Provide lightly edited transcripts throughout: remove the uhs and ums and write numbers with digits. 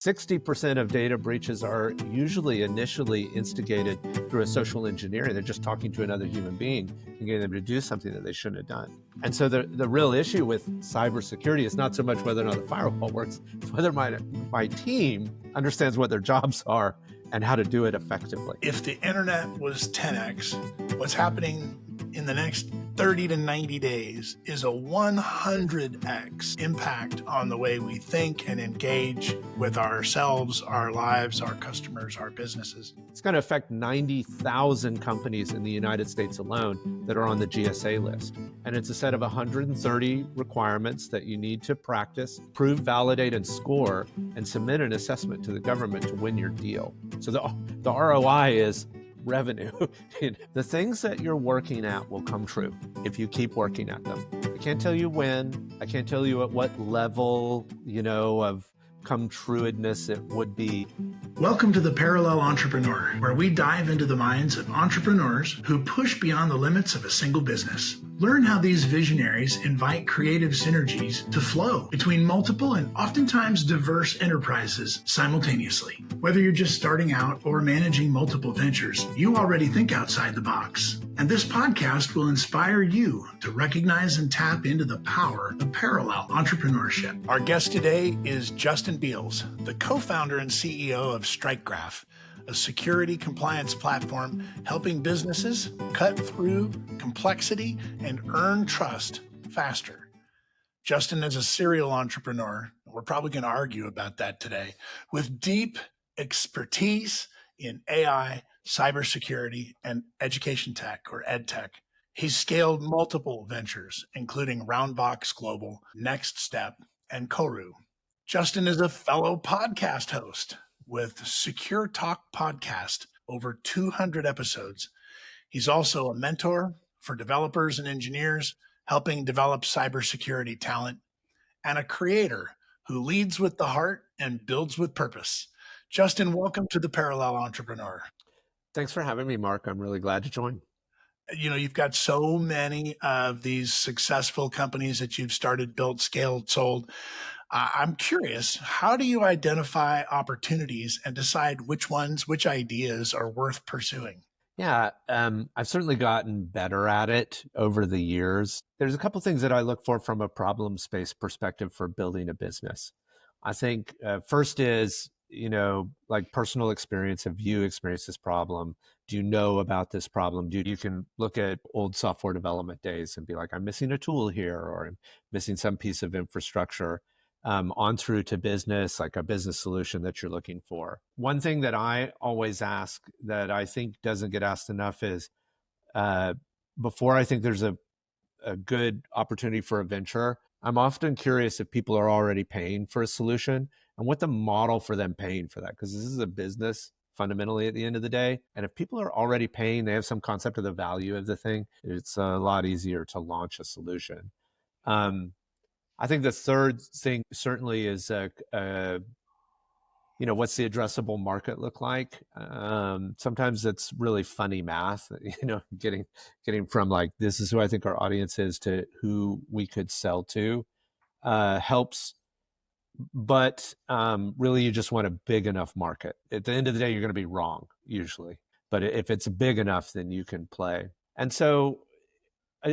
60% of data breaches are usually initially instigated through a social engineering. They're just talking to another human being and getting them to do something that they shouldn't have done. And so the real issue with cybersecurity is not so much whether or not the firewall works, it's whether my team understands what their jobs are and how to do it effectively. If the internet was 10x, what's happening in the next 30 to 90 days is a 100x impact on the way we think and engage with ourselves, our lives, our customers, our businesses. It's going to affect 90,000 companies in the United States alone that are on the GSA list. And it's a set of 130 requirements that you need to practice, prove, validate, and score, and submit an assessment to the government to win your deal. So the ROI is revenue. The things that you're working at will come true if you keep working at them. I can't tell you when, I can't tell you at what level, of come trueness it would be. Welcome to The Parallel Entrepreneur, where we dive into the minds of entrepreneurs who push beyond the limits of a single business. Learn how these visionaries invite creative synergies to flow between multiple and oftentimes diverse enterprises simultaneously. Whether you're just starting out or managing multiple ventures, you already think outside the box. And this podcast will inspire you to recognize and tap into the power of parallel entrepreneurship. Our guest today is Justin Beals, the co-founder and CEO of StrikeGraph, a security compliance platform helping businesses cut through complexity and earn trust faster. Justin is a serial entrepreneur. We're probably going to argue about that today, with deep expertise in AI, cybersecurity, and education tech or EdTech. He's scaled multiple ventures, including Roundbox Global, Next Step, and Koru. Justin is a fellow podcast host with Secure Talk Podcast, over 200 episodes. He's also a mentor for developers and engineers, helping develop cybersecurity talent, and a creator who leads with the heart and builds with purpose. Justin, welcome to The Parallel Entrepreneur. Thanks for having me, Mark. I'm really glad to join. You've got so many of these successful companies that you've started, built, scaled, sold. I'm curious, how do you identify opportunities and decide which ideas are worth pursuing? Yeah, I've certainly gotten better at it over the years. There's a couple things that I look for from a problem space perspective for building a business. I think first is, like personal experience. Have you experienced this problem? Do you know about this problem? You can look at old software development days and be like, I'm missing a tool here, or I'm missing some piece of infrastructure. On through to business, like a business solution that you're looking for. One thing that I always ask that I think doesn't get asked enough is, before I think there's a good opportunity for a venture, I'm often curious if people are already paying for a solution and what the model for them paying for that, because this is a business fundamentally at the end of the day. And if people are already paying, they have some concept of the value of the thing, it's a lot easier to launch a solution. I think the third thing certainly is, what's the addressable market look like? Sometimes it's really funny math, getting from like, this is who I think our audience is to who we could sell to helps. But really, you just want a big enough market. At the end of the day, you're going to be wrong usually. But if it's big enough, then you can play. And so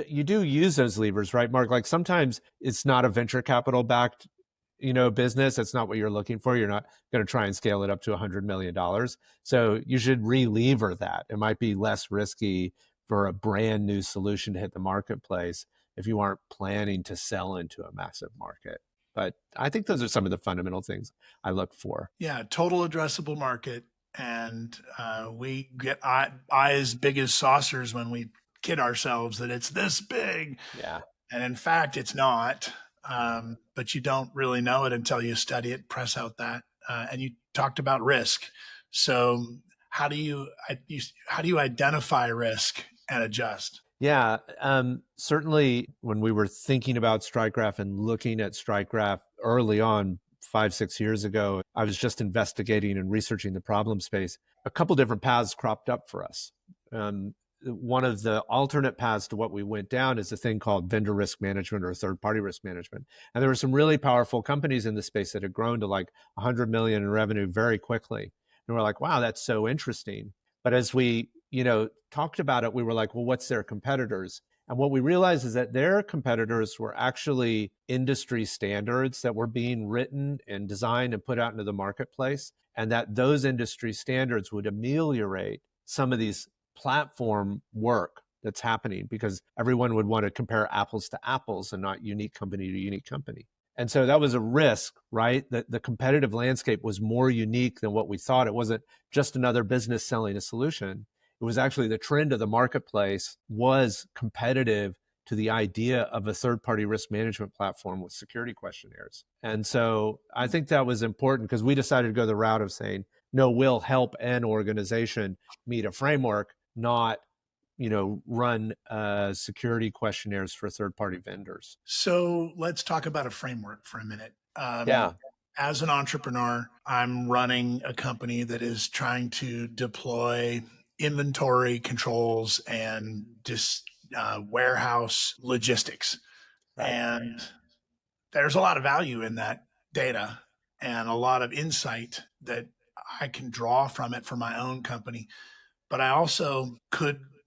you do use those levers, right, Mark? Like sometimes it's not a venture capital backed, business. It's not what you're looking for. You're not going to try and scale it up to $100 million. So you should re-lever that. It might be less risky for a brand new solution to hit the marketplace if you aren't planning to sell into a massive market. But I think those are some of the fundamental things I look for. Yeah, total addressable market. And we get eyes big as saucers when we kid ourselves that it's this big. Yeah. And in fact, it's not. But you don't really know it until you study it, press out that. And you talked about risk. So how do you identify risk and adjust? Yeah, certainly when we were thinking about StrikeGraph and looking at StrikeGraph early on, 5-6 years ago, I was just investigating and researching the problem space. A couple different paths cropped up for us. one of the alternate paths to what we went down is a thing called vendor risk management or third-party risk management. And there were some really powerful companies in this space that had grown to like 100 million in revenue very quickly. And we're like, wow, that's so interesting. But as we, talked about it, we were like, well, what's their competitors? And what we realized is that their competitors were actually industry standards that were being written and designed and put out into the marketplace, and that those industry standards would ameliorate some of these platform work that's happening, because everyone would want to compare apples to apples and not unique company to unique company. And so that was a risk, right? That the competitive landscape was more unique than what we thought. It wasn't just another business selling a solution. It was actually the trend of the marketplace was competitive to the idea of a third-party risk management platform with security questionnaires. And so I think that was important, because we decided to go the route of saying, no, we'll help an organization meet a framework, not run security questionnaires for third-party vendors. So let's talk about a framework for a minute. Yeah. As an entrepreneur, I'm running a company that is trying to deploy inventory controls and just warehouse logistics. Right. And there's a lot of value in that data and a lot of insight that I can draw from it for my own company. But I also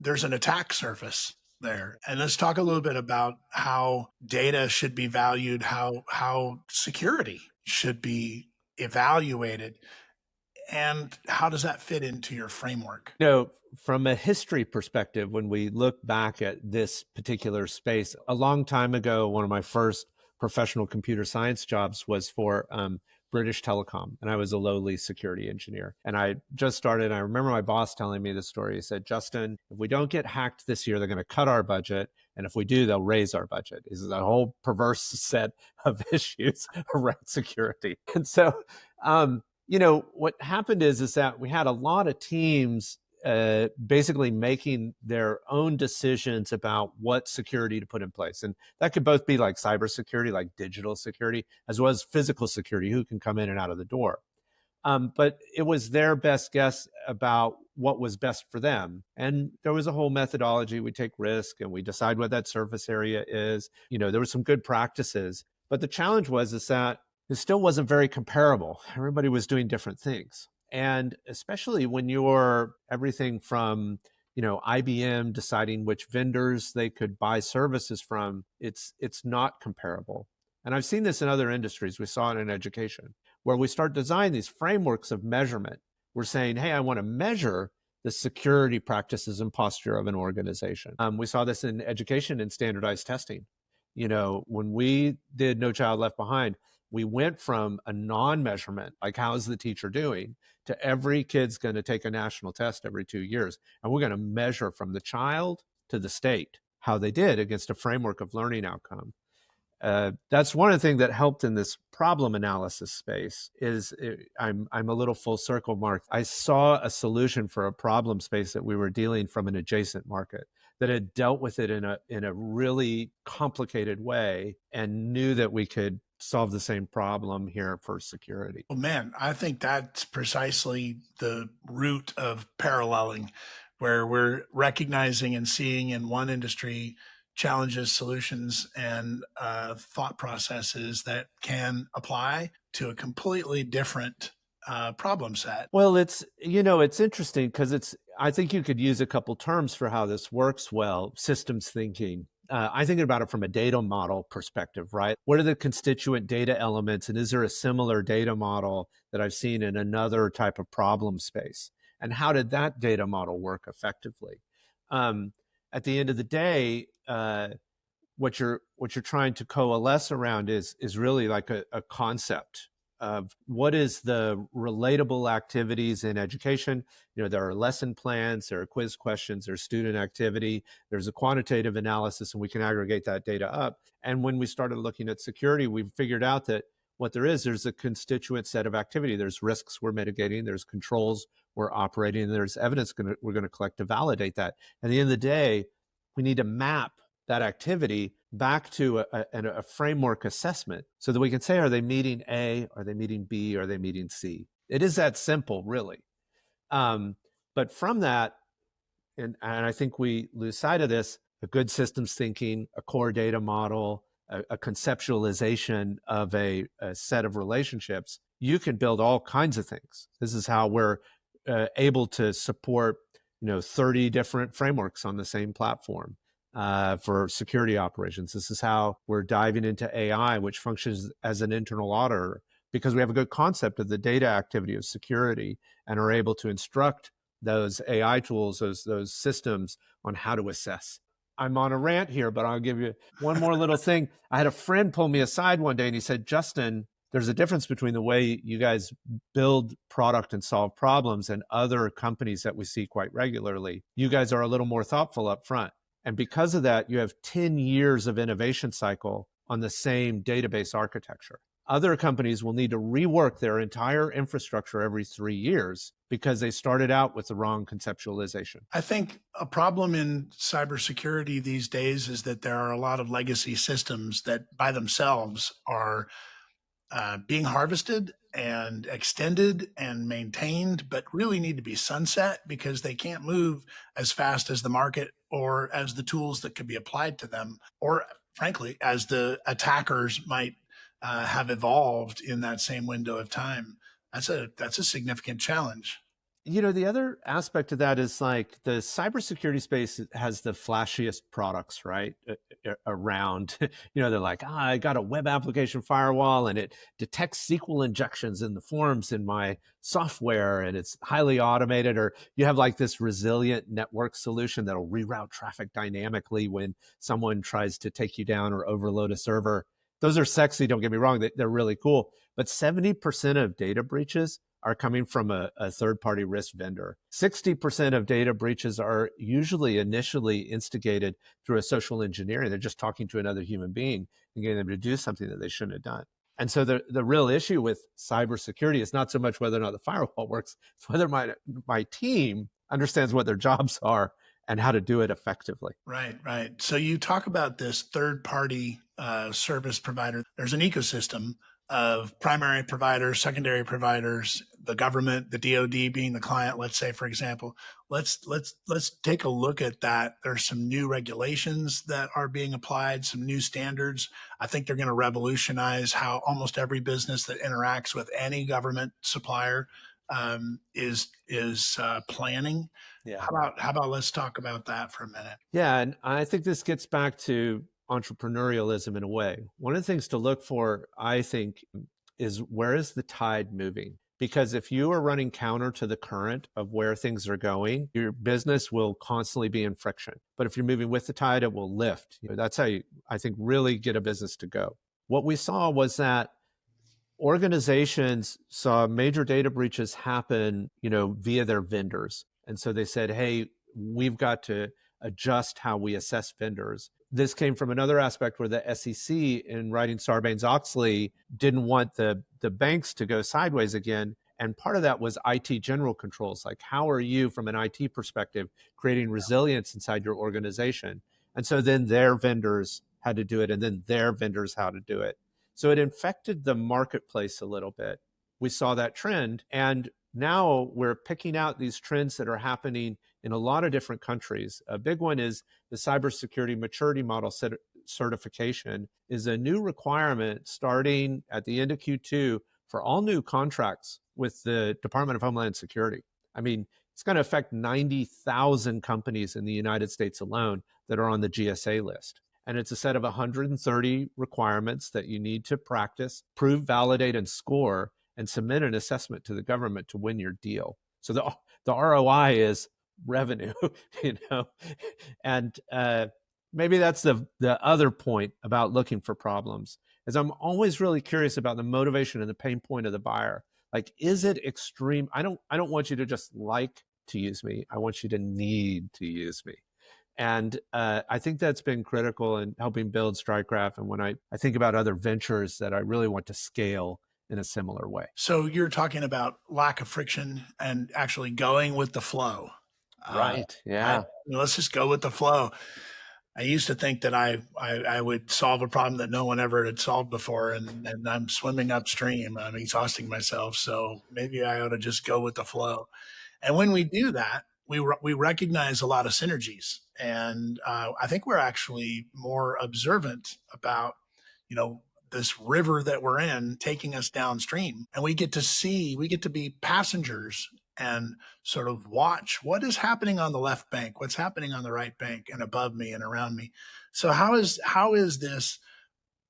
there's an attack surface there. And let's talk a little bit about how data should be valued, how security should be evaluated, and how does that fit into your framework? From a history perspective, when we look back at this particular space, a long time ago, one of my first professional computer science jobs was for British Telecom, and I was a lowly security engineer. And I just started, and I remember my boss telling me the story. He said, Justin, if we don't get hacked this year, they're going to cut our budget. And if we do, they'll raise our budget. This is a whole perverse set of issues around security. And so, what happened is that we had a lot of teams basically making their own decisions about what security to put in place. And that could both be like cybersecurity, like digital security, as well as physical security, who can come in and out of the door. But it was their best guess about what was best for them. And there was a whole methodology. We take risk and we decide what that surface area is. There were some good practices. But the challenge was that it still wasn't very comparable. Everybody was doing different things. And especially when you're everything from, IBM deciding which vendors they could buy services from, it's not comparable. And I've seen this in other industries. We saw it in education, where we start designing these frameworks of measurement. We're saying, hey, I want to measure the security practices and posture of an organization. We saw this in education and standardized testing. When we did No Child Left Behind, we went from a non-measurement, like how's the teacher doing, to every kid's going to take a national test every 2 years. And we're going to measure from the child to the state how they did against a framework of learning outcome. That's one of the things that helped in this problem analysis space is I'm a little full circle, Mark. I saw a solution for a problem space that we were dealing from an adjacent market that had dealt with it in a really complicated way and knew that we could solve the same problem here for security. Well, man, I think that's precisely the root of paralleling, where we're recognizing and seeing in one industry challenges, solutions, and thought processes that can apply to a completely different problem set. Well, it's interesting because I think you could use a couple terms for how this works well. Systems thinking. I'm thinking about it from a data model perspective, right? What are the constituent data elements, and is there a similar data model that I've seen in another type of problem space? And how did that data model work effectively? At the end of the day, what you're trying to coalesce around is really like a concept of what is the relatable activities in education. There are lesson plans, there are quiz questions, there's student activity, there's a quantitative analysis, and we can aggregate that data up. And when we started looking at security, we figured out that what there's a constituent set of activity. There's risks we're mitigating, there's controls we're operating, and there's evidence we're going to collect to validate that. At the end of the day, we need to map that activity back to a framework assessment so that we can say, are they meeting A, are they meeting B, are they meeting C? It is that simple, really. But from that, And I think we lose sight of this, a good systems thinking, a core data model, a conceptualization of a set of relationships. You can build all kinds of things. This is how we're able to support 30 different frameworks on the same platform for security operations. This is how we're diving into AI, which functions as an internal auditor, because we have a good concept of the data activity of security and are able to instruct those AI tools, those systems on how to assess. I'm on a rant here, but I'll give you one more little thing. I had a friend pull me aside one day and he said, Justin, there's a difference between the way you guys build product and solve problems and other companies that we see quite regularly. You guys are a little more thoughtful up front. And because of that, you have 10 years of innovation cycle on the same database architecture. Other companies will need to rework their entire infrastructure every 3 years because they started out with the wrong conceptualization. I think a problem in cybersecurity these days is that there are a lot of legacy systems that by themselves are being harvested and extended and maintained, but really need to be sunset because they can't move as fast as the market or as the tools that could be applied to them, or frankly, as the attackers might have evolved in that same window of time. That's a significant challenge. The other aspect of that is like the cybersecurity space has the flashiest products, right? Around, they're like, I got a web application firewall and it detects SQL injections in the forms in my software and it's highly automated. Or you have like this resilient network solution that'll reroute traffic dynamically when someone tries to take you down or overload a server. Those are sexy, don't get me wrong, they're really cool. But 70% of data breaches are coming from a third-party risk vendor. 60% of data breaches are usually initially instigated through a social engineering. They're just talking to another human being and getting them to do something that they shouldn't have done. And so the real issue with cybersecurity is not so much whether or not the firewall works, it's whether my team understands what their jobs are and how to do it effectively. Right, right. So you talk about this third-party service provider. There's an ecosystem of primary providers, secondary providers, the government, the DoD being the client, let's say, for example. Let's take a look at that. There's some new regulations that are being applied, some new standards. I think they're going to revolutionize how almost every business that interacts with any government supplier is planning. Yeah. How about let's talk about that for a minute? Yeah, and I think this gets back to entrepreneurialism in a way. One of the things to look for, I think, is where is the tide moving? Because if you are running counter to the current of where things are going, your business will constantly be in friction. But if you're moving with the tide, it will lift. That's how you, I think, really get a business to go. What we saw was that organizations saw major data breaches happen, via their vendors. And so they said, hey, we've got to adjust how we assess vendors. This came from another aspect where the SEC, in writing Sarbanes-Oxley, didn't want the banks to go sideways again. And part of that was IT general controls. Like, how are you, from an IT perspective, creating resilience inside your organization? And so then their vendors had to do it, and then their vendors how to do it. So it infected the marketplace a little bit. We saw that trend, and now we're picking out these trends that are happening in a lot of different countries. A big one is the cybersecurity maturity model certification is a new requirement starting at the end of Q2 for all new contracts with the Department of Homeland Security. I mean, it's going to affect 90,000 companies in the United States alone that are on the GSA list. And it's a set of 130 requirements that you need to practice, prove, validate, and score, and submit an assessment to the government to win your deal. So the ROI is revenue, and maybe that's the other point about looking for problems, is I'm always really curious about the motivation and the pain point of the buyer. Like, is it extreme? I don't want you to just like to use me. I want you to need to use me. And I think that's been critical in helping build StrikeGraph. And when I think about other ventures that I really want to scale in a similar way. So you're talking about lack of friction and actually going with the flow. Right. Yeah. Let's just go with the flow. I used to think that I would solve a problem that no one ever had solved before, and I'm swimming upstream. I'm exhausting myself. So maybe I ought to just go with the flow. And when we do that, we recognize a lot of synergies, and I think we're actually more observant about, you know, this river that we're in taking us downstream, and we get to be passengers and sort of watch what is happening on the left bank, what's happening on the right bank, and above me and around me. So how is this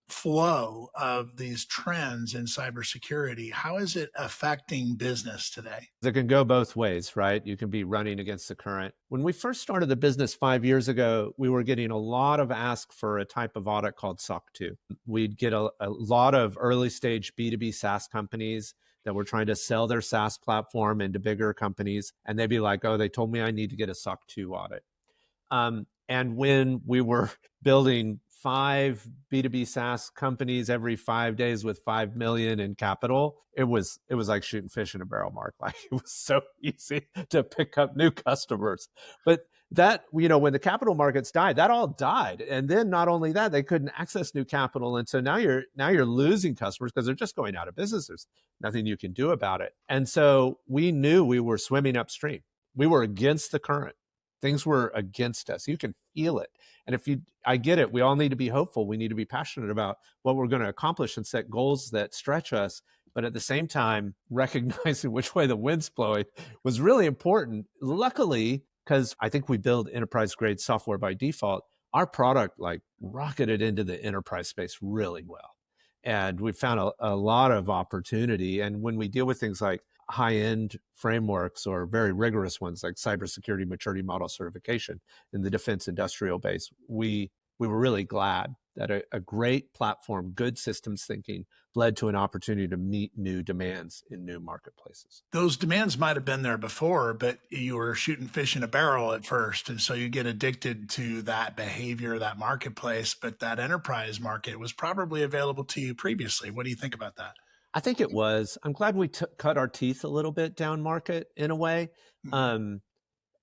flow of these trends in cybersecurity, how is it affecting business today? It can go both ways, right? You can be running against the current. When we first started the business 5 years ago, we were getting a lot of ask for a type of audit called SOC 2. We'd get a lot of early stage B2B SaaS companies that were trying to sell their SaaS platform into bigger companies. And they'd be like, oh, they told me I need to get a SOC 2 audit. And when we were building 5 B2B SaaS companies every 5 days with 5 million in capital, it was like shooting fish in a barrel, Mark. Like, it was so easy to pick up new customers. But that, when the capital markets died, that all died. And then not only that, they couldn't access new capital. And so now you're losing customers because they're just going out of business. There's nothing you can do about it. And so we knew we were swimming upstream. We were against the current. Things were against us. You can feel it. And I get it. We all need to be hopeful. We need to be passionate about what we're going to accomplish and set goals that stretch us. But at the same time, recognizing which way the wind's blowing was really important. Luckily, because I think we build enterprise grade software by default, our product like rocketed into the enterprise space really well. And we found a lot of opportunity. And when we deal with things like high-end frameworks or very rigorous ones like cybersecurity maturity model certification in the defense industrial base, we were really glad that a great platform, good systems thinking, led to an opportunity to meet new demands in new marketplaces. Those demands might have been there before, but you were shooting fish in a barrel at first. And so you get addicted to that behavior, that marketplace, but that enterprise market was probably available to you previously. What do you think about that? I think it was. I'm glad we cut our teeth a little bit down market in a way.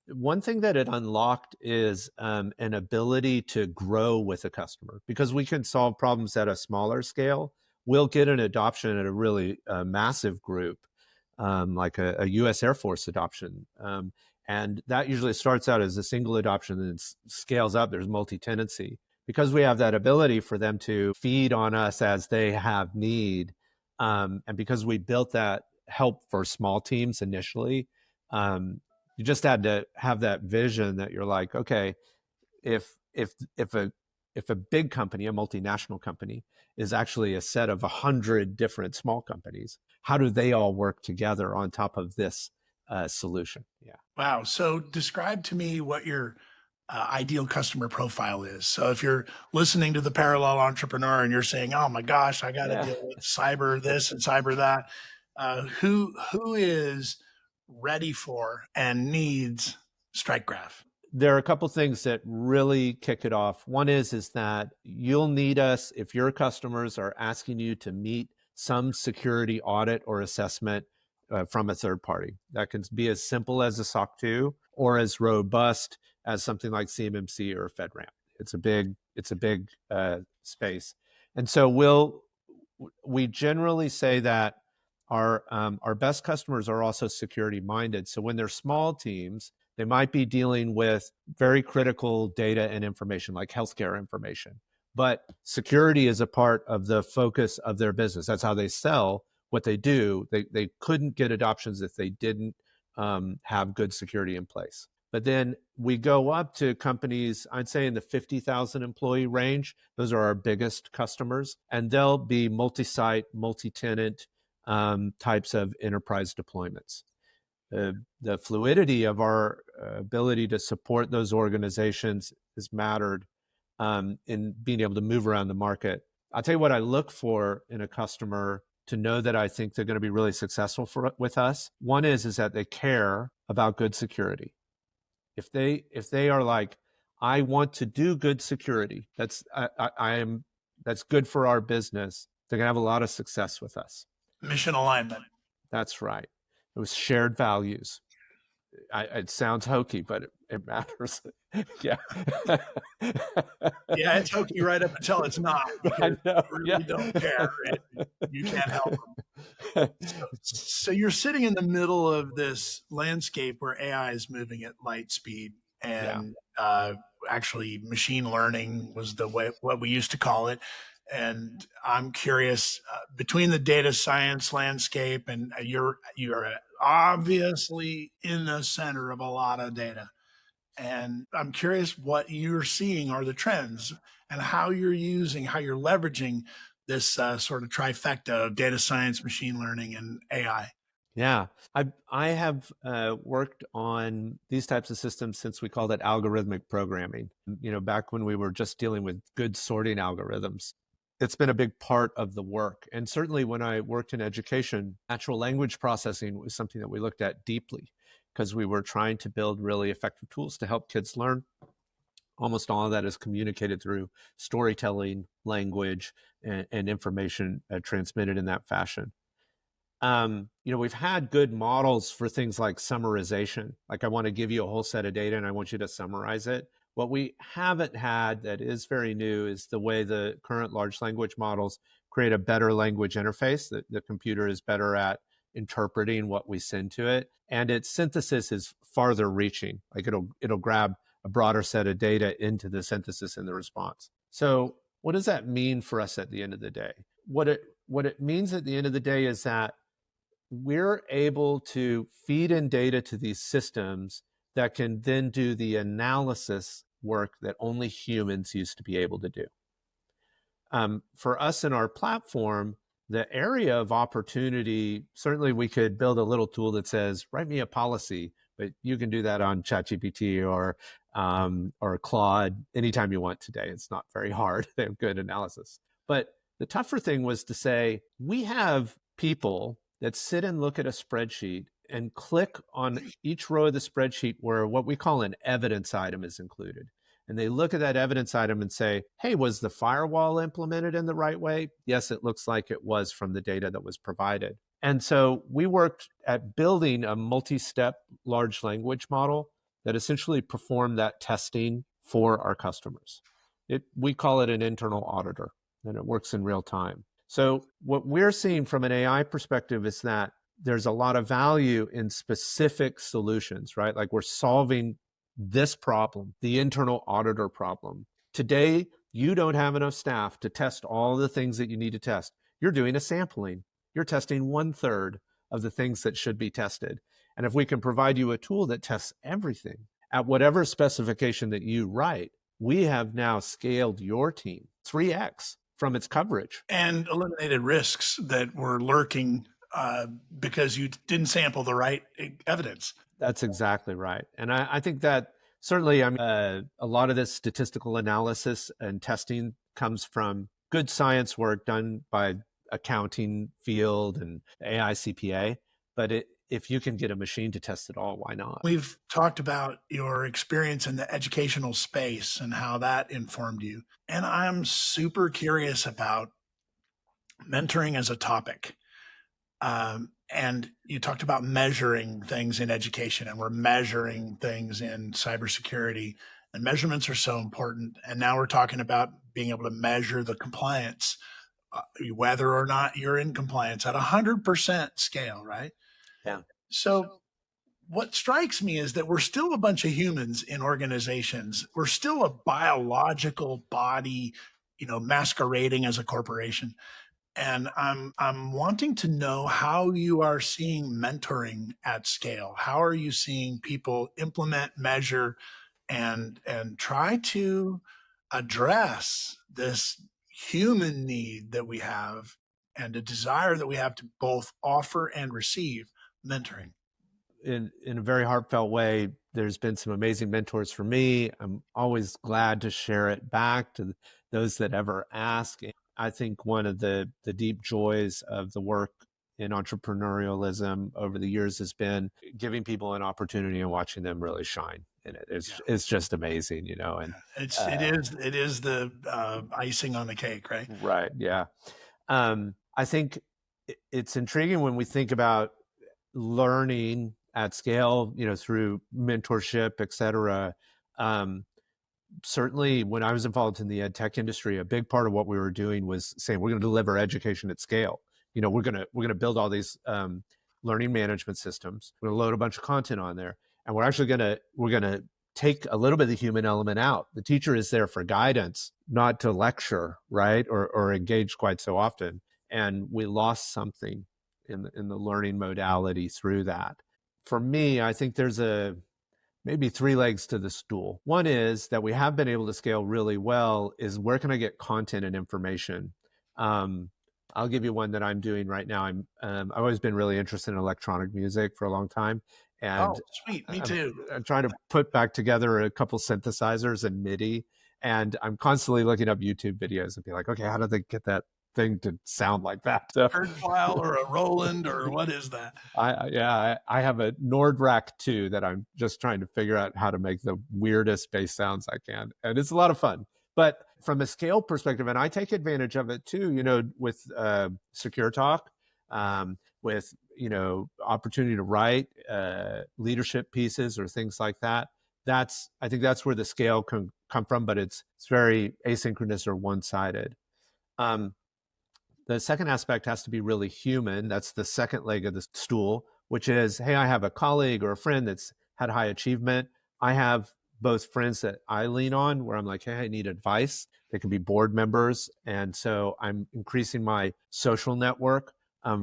One thing that it unlocked is an ability to grow with a customer, because we can solve problems at a smaller scale. We'll get an adoption at a really massive group, like a U.S. Air Force adoption. And that usually starts out as a single adoption and scales up. There's multi-tenancy. Because we have that ability for them to feed on us as they have need, and because we built that help for small teams initially, you just had to have that vision that you're like, okay, if a big company, a multinational company, is actually a set of 100 different small companies, how do they all work together on top of this solution? Yeah. Wow. So describe to me what your ideal customer profile is. So if you're listening to the parallel entrepreneur and you're saying, "Oh my gosh, I got to deal with cyber this and cyber that," who is ready for and needs StrikeGraph? There are a couple things that really kick it off. One is that you'll need us if your customers are asking you to meet some security audit or assessment from a third party. That can be as simple as a SOC 2 or as robust as something like CMMC or FedRAMP. It's a big space. And so we generally say that our best customers are also security minded. So when they're small teams, they might be dealing with very critical data and information like healthcare information. But security is a part of the focus of their business. That's how they sell what they do. They couldn't get adoptions if they didn't have good security in place. But then we go up to companies, I'd say in the 50,000 employee range. Those are our biggest customers. And they'll be multi-site, multi-tenant types of enterprise deployments. The fluidity of our ability to support those organizations has mattered in being able to move around the market. I'll tell you what I look for in a customer to know that I think they're going to be really successful with us. One is that they care about good security. If they are like, I want to do good security, that's good for our business, they're gonna have a lot of success with us. Mission alignment. That's right. It was shared values. It sounds hokey, but it matters. Yeah. Yeah, it's hokey right up until it's not, because I know. you Yeah. really don't care. You can't help them. So you're sitting in the middle of this landscape where AI is moving at light speed, Yeah. and actually, machine learning was the way what we used to call it. And I'm curious, between the data science landscape, and you're obviously in the center of a lot of data. And I'm curious what you're seeing are the trends, and how you're leveraging this sort of trifecta of data science, machine learning, and AI. Yeah, I have worked on these types of systems since we called it algorithmic programming. Back when we were just dealing with good sorting algorithms. It's been a big part of the work. And certainly when I worked in education, natural language processing was something that we looked at deeply because we were trying to build really effective tools to help kids learn. Almost all of that is communicated through storytelling, language, and information transmitted in that fashion. We've had good models for things like summarization. Like, I want to give you a whole set of data and I want you to summarize it. What we haven't had that is very new is the way the current large language models create a better language interface, that the computer is better at interpreting what we send to it. And its synthesis is farther reaching. Like, it'll grab a broader set of data into the synthesis and the response. So what does that mean for us at the end of the day? What it means at the end of the day is that we're able to feed in data to these systems that can then do the analysis work that only humans used to be able to do. For us in our platform, the area of opportunity, certainly we could build a little tool that says, write me a policy, but you can do that on ChatGPT or Claude anytime you want today. It's not very hard. They have good analysis. But the tougher thing was to say, we have people that sit and look at a spreadsheet and click on each row of the spreadsheet where what we call an evidence item is included. And they look at that evidence item and say, hey, was the firewall implemented in the right way? Yes, it looks like it was from the data that was provided. And so we worked at building a multi-step large language model that essentially performed that testing for our customers. We call it an internal auditor, and it works in real time. So what we're seeing from an AI perspective is that there's a lot of value in specific solutions, right? Like, we're solving this problem, the internal auditor problem. Today, you don't have enough staff to test all the things that you need to test. You're doing a sampling. You're testing 1/3 of the things that should be tested. And if we can provide you a tool that tests everything at whatever specification that you write, we have now scaled your team 3x from its coverage. And eliminated risks that were lurking because you didn't sample the right evidence. That's exactly right. And I think that certainly, a lot of this statistical analysis and testing comes from good science work done by accounting field and AI CPA. But if you can get a machine to test it all, why not? We've talked about your experience in the educational space and how that informed you. And I'm super curious about mentoring as a topic. And you talked about measuring things in education, and we're measuring things in cybersecurity, and measurements are so important. And now we're talking about being able to measure the compliance, whether or not you're in compliance at 100% scale, right? Yeah. So what strikes me is that we're still a bunch of humans in organizations. We're still a biological body, masquerading as a corporation. And I'm wanting to know how you are seeing mentoring at scale. How are you seeing people implement, measure, and try to address this human need that we have, and a desire that we have to both offer and receive mentoring? In a very heartfelt way, there's been some amazing mentors for me. I'm always glad to share it back to those that ever ask. I think one of the deep joys of the work in entrepreneurialism over the years has been giving people an opportunity and watching them really shine in it. It's just amazing, and it is the icing on the cake, right? Right. Yeah. I think it's intriguing when we think about learning at scale, through mentorship, et cetera. Certainly when I was involved in the ed tech industry, a big part of what we were doing was saying we're going to deliver education at scale. We're going to build all these learning management systems. We're going to load a bunch of content on there, and we're going to take a little bit of the human element out. The teacher is there for guidance, not to lecture, right, or engage quite so often. And we lost something in the learning modality through that. For me, I think there's maybe three legs to the stool. One is that we have been able to scale really well is where can I get content and information? I'll give you one that I'm doing right now. I've always been really interested in electronic music for a long time. And Oh, sweet. Me I'm, too. I'm trying to put back together a couple synthesizers and MIDI. And I'm constantly looking up YouTube videos and be like, okay, how did they get that thing to sound like that? So, Kurzweil or a Roland or what is that? I have a Nord Rack 2 that I'm just trying to figure out how to make the weirdest bass sounds I can. And it's a lot of fun. But from a scale perspective, and I take advantage of it too, with Secure Talk, with, opportunity to write leadership pieces or things like that. I think that's where the scale can come from, but it's very asynchronous or one-sided. The second aspect has to be really human. That's the second leg of the stool, which is, hey, I have a colleague or a friend that's had high achievement. I have both friends that I lean on where I'm like, hey, I need advice. They can be board members. And so I'm increasing my social network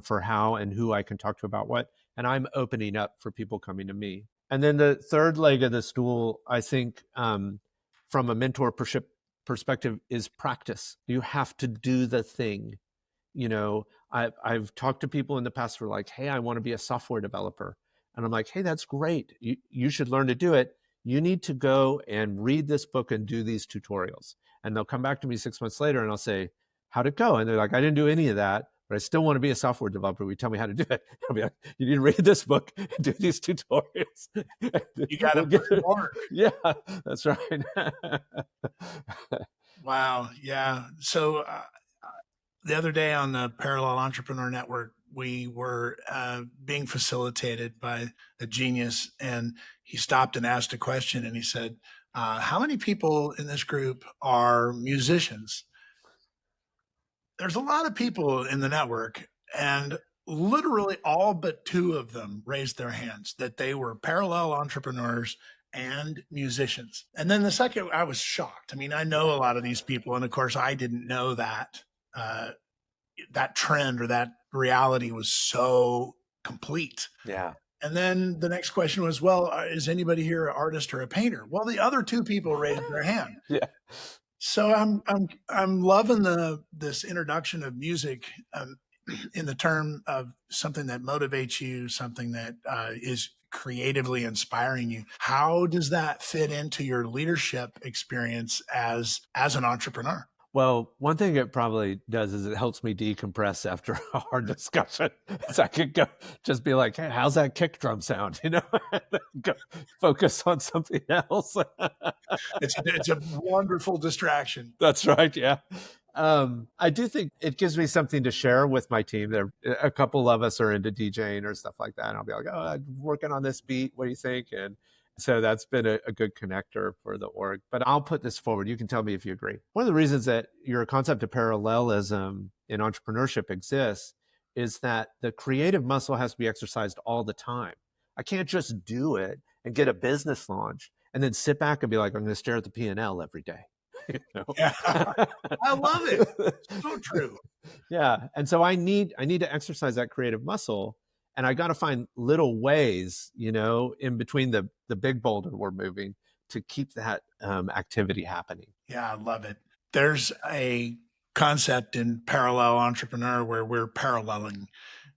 for how and who I can talk to about what. And I'm opening up for people coming to me. And then the third leg of the stool, I think, from a mentorship perspective, is practice. You have to do the thing. I've talked to people in the past who are like, hey, I want to be a software developer. And I'm like, hey, that's great. You should learn to do it. You need to go and read this book and do these tutorials. And they'll come back to me 6 months later and I'll say, how'd it go? And they're like, I didn't do any of that, but I still want to be a software developer. Will you tell me how to do it? I'll be like, you need to read this book and do these tutorials. You got to put it work. Yeah, that's right. Wow. Yeah. So the other day on the Parallel Entrepreneur Network, we were being facilitated by a genius, and he stopped and asked a question, and he said, how many people in this group are musicians? There's a lot of people in the network, and literally all but two of them raised their hands that they were parallel entrepreneurs and musicians. And then the second, I was shocked. I mean, I know a lot of these people, and of course, I didn't know that that trend or that reality was so complete. Yeah. And then the next question was, well, is anybody here an artist or a painter? Well, the other two people raised their hand. Yeah. So I'm loving this introduction of music in the term of something that motivates you, something that is creatively inspiring you. How does that fit into your leadership experience as an entrepreneur? Well, one thing it probably does is it helps me decompress after a hard discussion. So I could go just be like, hey, how's that kick drum sound? Go focus on something else. It's a wonderful distraction. That's right. Yeah. I do think it gives me something to share with my team. There, a couple of us are into DJing or stuff like that. And I'll be like, oh, I'm working on this beat. What do you think? And so that's been a good connector for the org. But I'll put this forward. You can tell me if you agree. One of the reasons that your concept of parallelism in entrepreneurship exists is that the creative muscle has to be exercised all the time. I can't just do it and get a business launch and then sit back and be like, I'm going to stare at the P&L every day. Yeah. I love it. So true. Yeah. And so I need to exercise that creative muscle. And I got to find little ways, in between the big boulder we're moving to keep that activity happening. Yeah, I love it. There's a concept in Parallel Entrepreneur where we're paralleling.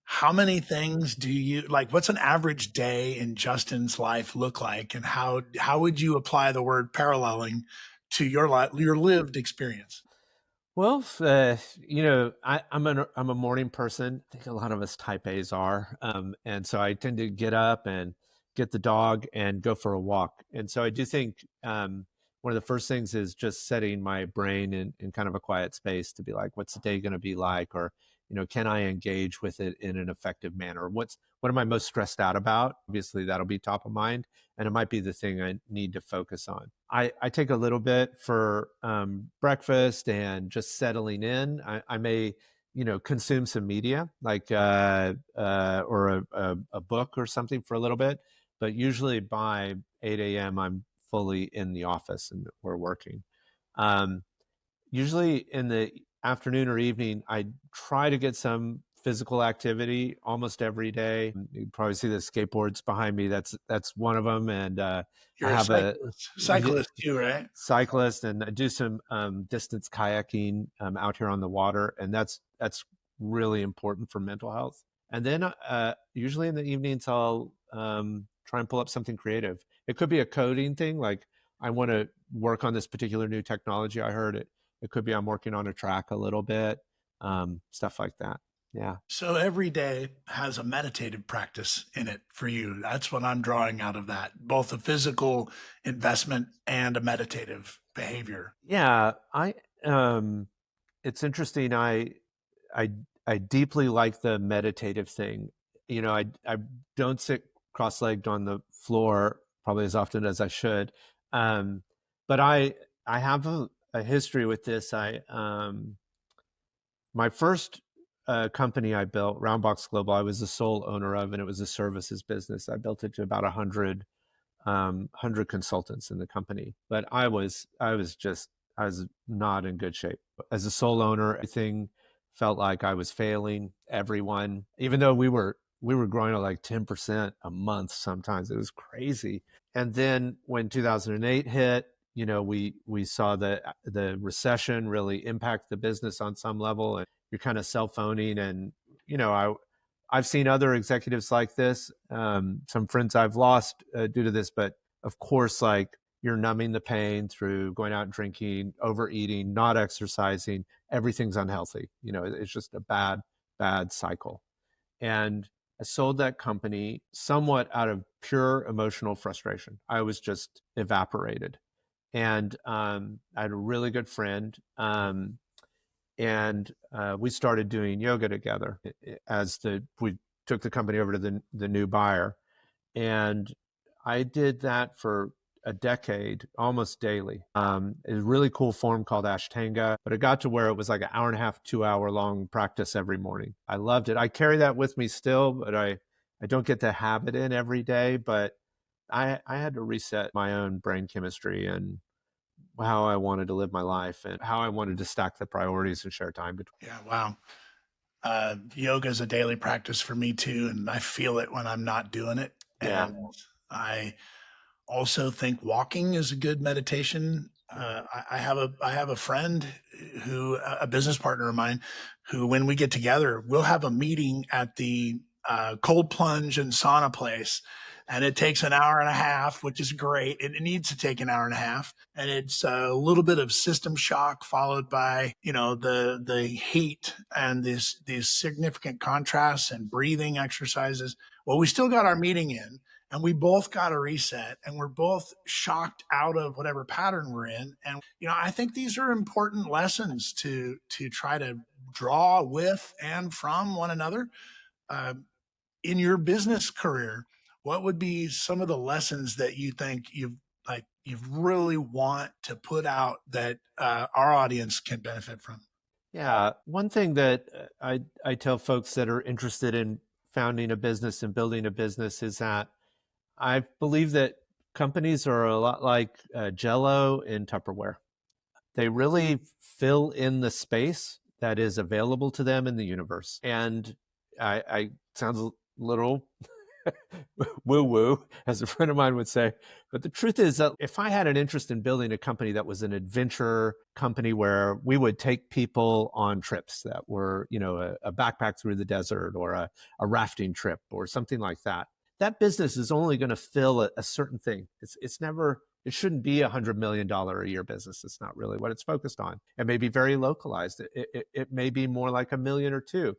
How many things do you like? What's an average day in Justin's life look like? And how would you apply the word paralleling to your lived experience? Well, I'm a morning person. I think a lot of us type A's are. And so I tend to get up and get the dog and go for a walk. And so I do think one of the first things is just setting my brain in kind of a quiet space to be like, what's the day going to be like? Or can I engage with it in an effective manner? What am I most stressed out about? Obviously, that'll be top of mind, and it might be the thing I need to focus on. I take a little bit for breakfast and just settling in. I may, consume some media like or a book or something for a little bit, but usually by 8 a.m. I'm fully in the office and we're working. Um, Usually in the afternoon or evening, I try to get some physical activity almost every day. You probably see the skateboards behind me. That's one of them, and I You're a have a cyclist too, right? cyclist, and I do some distance kayaking out here on the water, and that's really important for mental health. And then usually in the evenings, I'll try and pull up something creative. It could be a coding thing, like I want to work on this particular new technology. I heard it. It could be I'm working on a track a little bit, stuff like that. Yeah. So every day has a meditative practice in it for you. That's what I'm drawing out of that, both a physical investment and a meditative behavior. Yeah. It's interesting. I, I deeply like the meditative thing. I don't sit cross-legged on the floor probably as often as I should. Um, but I have a history with this. My first company I built, Roundbox Global, I was the sole owner of, and it was a services business. I built it to about 100 consultants in the company, but I was not in good shape as a sole owner. Everything felt like I was failing everyone, even though we were growing at like 10% a month. Sometimes it was crazy. And then when 2008 hit, we saw the recession really impact the business on some level, and you're kind of cell phoning. And I've seen other executives like this, some friends I've lost due to this, but of course, like you're numbing the pain through going out and drinking, overeating, not exercising. Everything's unhealthy. It's just a bad cycle. And I sold that company somewhat out of pure emotional frustration. I was just evaporated. And I had a really good friend. And we started doing yoga together we took the company over to the new buyer. And I did that for a decade, almost daily. It was a really cool form called Ashtanga, but it got to where it was like an hour and a half, 2 hour long practice every morning. I loved it. I carry that with me still, but I don't get the habit in every day. But I had to reset my own brain chemistry and how I wanted to live my life and how I wanted to stack the priorities and share time between. Yeah, wow. Yoga is a daily practice for me too, and I feel it when I'm not doing it. Yeah. And I also think walking is a good meditation. I have a friend a business partner of mine, who when we get together, we'll have a meeting at the cold plunge and sauna place. And it takes an hour and a half, which is great. It needs to take an hour and a half. And it's a little bit of system shock followed by, the heat and these significant contrasts and breathing exercises. Well, we still got our meeting in, and we both got a reset, and we're both shocked out of whatever pattern we're in. And I think these are important lessons to try to draw with and from one another. uh, in your business career, what would be some of the lessons that you think you really want to put out that our audience can benefit from? Yeah. One thing that I tell folks that are interested in founding a business and building a business is that I believe that companies are a lot like Jello in Tupperware. They really fill in the space that is available to them in the universe. And I sounds a little woo woo, as a friend of mine would say. But the truth is that if I had an interest in building a company that was an adventure company where we would take people on trips that were, a backpack through the desert or a rafting trip or something like that, that business is only going to fill a certain thing. It shouldn't be $100 million a year business. It's not really what it's focused on. It may be very localized. It may be more like a million or two.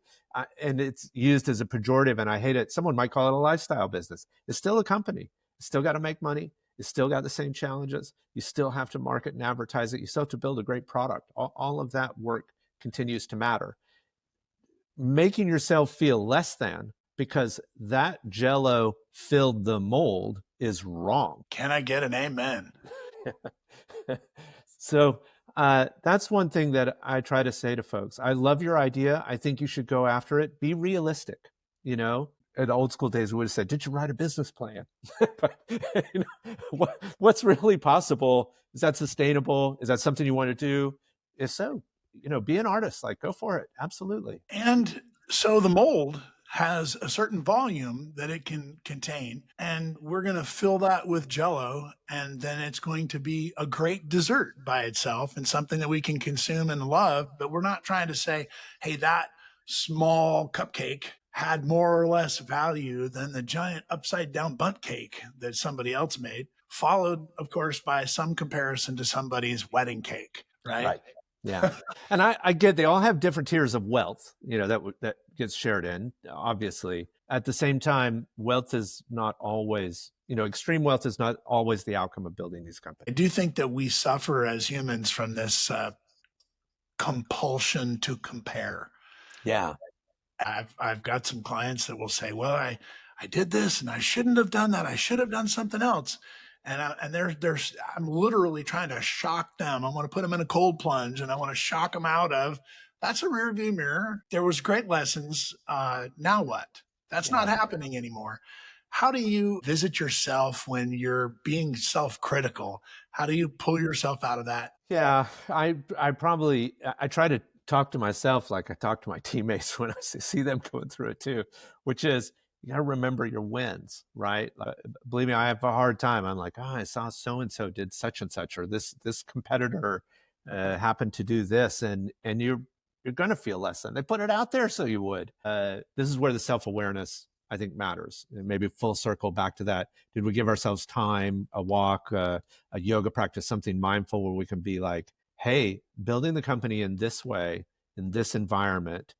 And it's used as a pejorative, and I hate it. Someone might call it a lifestyle business. It's still a company. It's still got to make money. It's still got the same challenges. You still have to market and advertise it. You still have to build a great product. All of that work continues to matter. making yourself feel less than because that Jello filled the mold is wrong. Can I get an amen? So that's one thing that I try to say to folks. I love your idea. I think you should go after it. Be realistic. You know, in the old school days, we would have said, "Did you write a business plan?" But you know, what's really possible? Is that sustainable? Is that something you want to do? If so, you know, be an artist. Like, go for it. Absolutely. And so the mold has a certain volume that it can contain, and we're going to fill that with Jello, and then it's going to be a great dessert by itself and something that we can consume and love. But we're not trying to say, hey, that small cupcake had more or less value than the giant upside down bundt cake that somebody else made, followed, of course, by some comparison to somebody's wedding cake, right? Right. Yeah. And I get they all have different tiers of wealth, you know, that gets shared in, obviously. At the same time, wealth is not always, you know, extreme wealth is not always the outcome of building these I companies. do think that we suffer as humans from this compulsion to compare. Yeah. I've got some clients that will say, "Well, I did this and I shouldn't have done that. I should have done something else." And there's I'm literally trying to shock them. I want to put them in a cold plunge and I want to shock them out of that's a rear view mirror. There was great lessons. Now what? That's not Yeah. happening anymore. How do you visit yourself when you're being self-critical? How do you pull yourself out of that? Yeah. I probably I try to talk to myself like I talk to my teammates when I see them going through it too, which is you got to remember your wins, right? Believe me, I have a hard time. I'm like, oh, I saw so and so did such and such, or this competitor happened to do this, and you're going to feel less than. They put it out there so you would. This is where the self awareness I think matters, and maybe full circle back to that. Did we give ourselves time, a walk, a yoga practice, something mindful where we can be like, hey, building the company in this way, in this environment,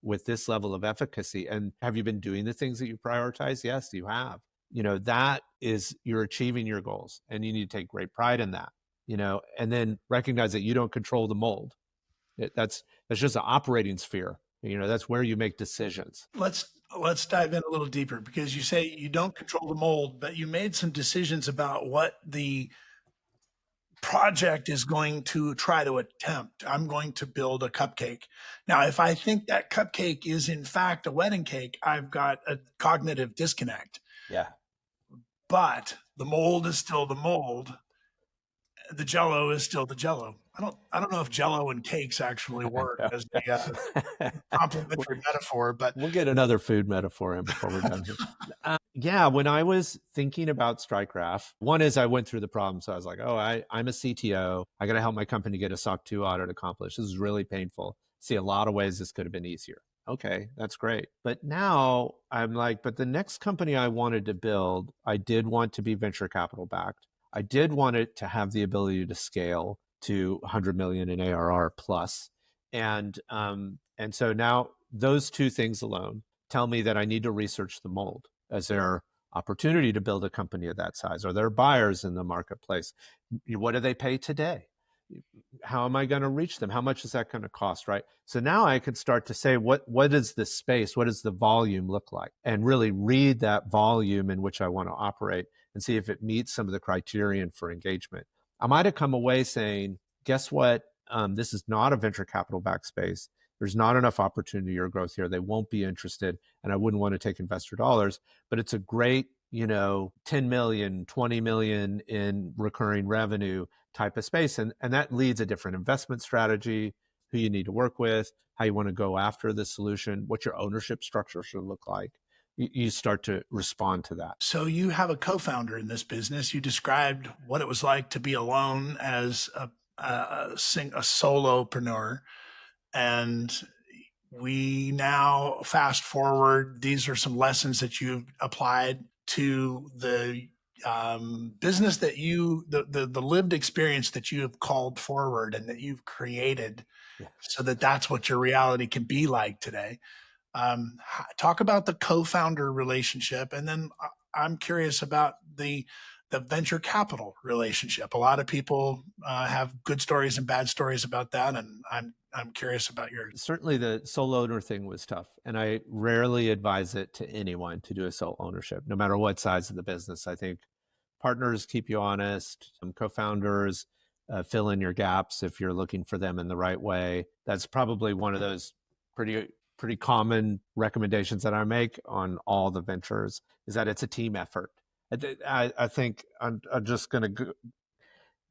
with this level of efficacy. And have you been doing the things that you prioritize? Yes, you have. You know, that is you're achieving your goals and you need to take great pride in that, you know, and then recognize that you don't control the mold. That's just an operating sphere. You know, that's where you make decisions. Let's dive in a little deeper because you say you don't control the mold, but you made some decisions about what the project is going to try to attempt. I'm going to build a cupcake. Now, if I think that cupcake is in fact a wedding cake, I've got a cognitive disconnect. Yeah. But the mold is still the mold. The Jello is still the Jello. I don't know if Jello and cakes actually work as the complementary metaphor, but We'll get another food metaphor in before we're done here. Yeah, when I was thinking about StrikeGraph, one is I went through the problem. So I was like, oh, I'm a CTO. I got to help my company get a SOC 2 audit accomplished. This is really painful. See a lot of ways this could have been easier. Okay, that's great. But now I'm like, but the next company I wanted to build, I did want to be venture capital backed. I did want it to have the ability to scale to 100 million in ARR plus. And so now those two things alone tell me that I need to research the mold. Is there opportunity to build a company of that size? Are there buyers in the marketplace? What do they pay today? How am I going to reach them? How much is that going to cost, right? So now I can start to say, what is the space? What does the volume look like? And really read that volume in which I want to operate and see if it meets some of the criterion for engagement. I might have come away saying, guess what? This is not a venture capital backed space. There's not enough opportunity or growth here. They won't be interested, and I wouldn't want to take investor dollars, but it's a great, you know, 10 million, 20 million in recurring revenue type of space. And that leads a different investment strategy, who you need to work with, how you want to go after the solution, what your ownership structure should look like. You start to respond to that. so you have a co-founder in this business. You described what it was like to be alone as a solopreneur. And we now fast forward. These are some lessons that you've applied to the business that the lived experience that you have called forward and that you've created Yeah. so that that's what your reality can be like today. Talk about the co-founder relationship. And then I'm curious about the the venture capital relationship. A lot of people have good stories and bad stories about that, and I'm curious about yours. Certainly the sole owner thing was tough, and I rarely advise it to anyone to do a sole ownership, no matter what size of the business. I think partners keep you honest. Co-founders fill in your gaps if you're looking for them in the right way. That's probably one of those pretty common recommendations that I make on all the ventures, is that it's a team effort. I think I'm just going to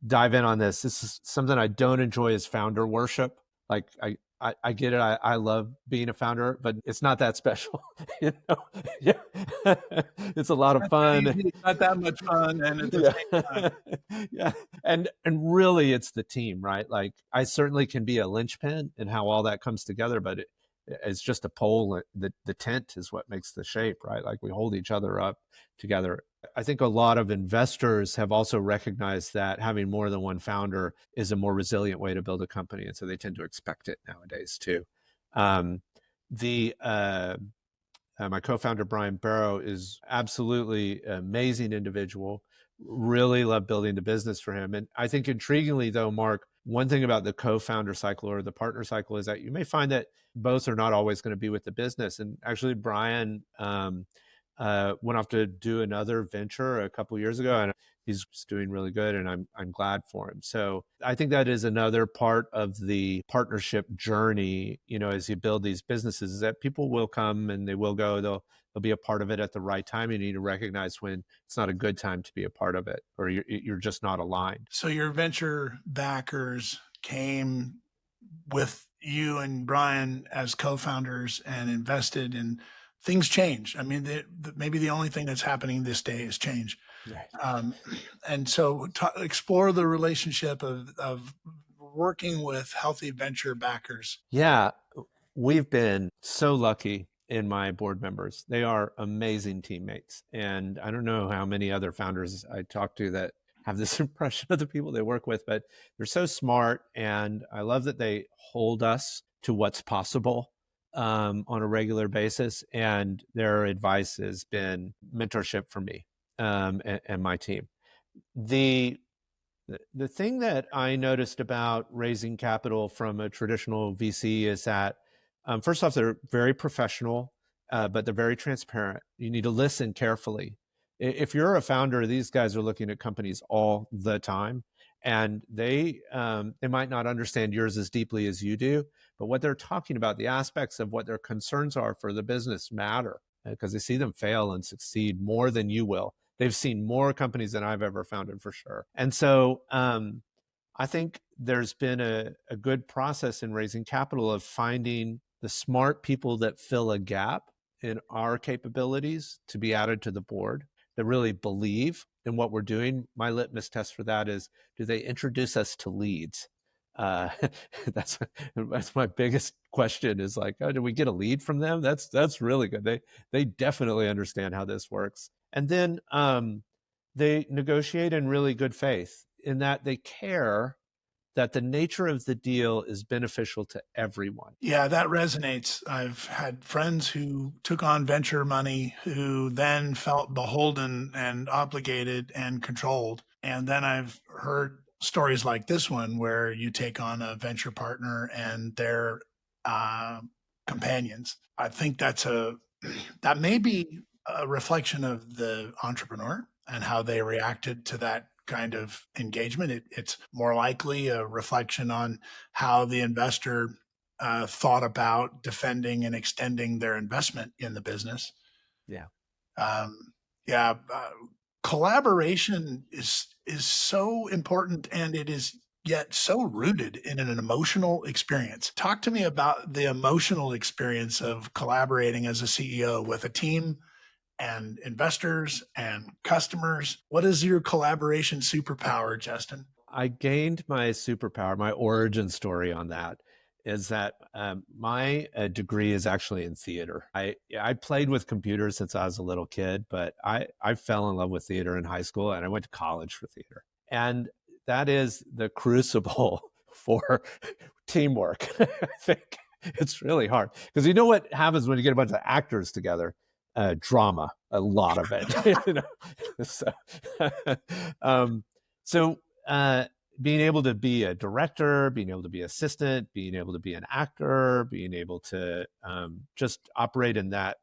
dive in on this. This is something I don't enjoy, is founder worship. Like I get it. I love being a founder, but it's not that special. You know? Yeah. It's a lot of Not that fun. easy, not that much fun, and at the same time, Yeah. Yeah. And really it's the team, right? Like I certainly can be a linchpin in how all that comes together, but it's just a pole. The tent is what makes the shape, right? Like we hold each other up together. I think a lot of investors have also recognized that having more than one founder is a more resilient way to build a company. And so they tend to expect it nowadays too. Um, the My co-founder, Brian Barrow, is absolutely an amazing individual. Really love building the business for him. And I think intriguingly though, Mark, one thing about the co-founder cycle or the partner cycle is that you may find that both are not always going to be with the business. And actually, Brian went off to do another venture a couple years ago, and he's doing really good, and I'm glad for him. So I think that is another part of the partnership journey. You know, as you build these businesses, is that people will come and they will go. They'll be a part of it at the right time. You need to recognize when it's not a good time to be a part of it, or you're just not aligned. so your venture backers came with you and Brian as co-founders and invested, and things changed. I mean, maybe the only thing that's happening this day is change. Right. And so explore the relationship of working with healthy venture backers. Yeah, we've been so lucky in my board members. They are amazing teammates. And I don't know how many other founders I talk to that have this impression of the people they work with, but they're so smart. And I love that they hold us to what's possible on a regular basis. And their advice has been mentorship for me and my team. The thing that I noticed about raising capital from a traditional VC is that, first off, they're very professional, but they're very transparent. You need to listen carefully. If you're a founder, these guys are looking at companies all the time, and they might not understand yours as deeply as you do, but what they're talking about, the aspects of what their concerns are for the business matter, because they see them fail and succeed more than you will. They've seen more companies than I've ever founded, for sure. And so I think there's been a good process in raising capital of finding the smart people that fill a gap in our capabilities to be added to the board, that really believe in what we're doing. My litmus test for that is, do they introduce us to leads? That's my biggest question, is like, oh, did we get a lead from them? That's really good. They definitely understand how this works. And then they negotiate in really good faith, in that they care that the nature of the deal is beneficial to everyone. Yeah, that resonates. I've had friends who took on venture money who then felt beholden and obligated and controlled. And then I've heard stories like this one, where you take on a venture partner and their companions. I think that may be a reflection of the entrepreneur and how they reacted to that kind of engagement. It's more likely a reflection on how the investor thought about defending and extending their investment in the business. Yeah. Yeah. Collaboration is so important, and it is yet so rooted in an emotional experience. Talk to me about the emotional experience of collaborating as a CEO with a team and investors and customers. What is your collaboration superpower, Justin? I gained my superpower, my origin story on that is that my degree is actually in theater. I played with computers since I was a little kid, but I fell in love with theater in high school, and I went to college for theater. And that is the crucible for teamwork. I think it's really hard, because you know what happens when you get a bunch of actors together? drama, a lot of it. You know? So, um, so being able to be a director, being able to be assistant, being able to be an actor, being able to just operate in that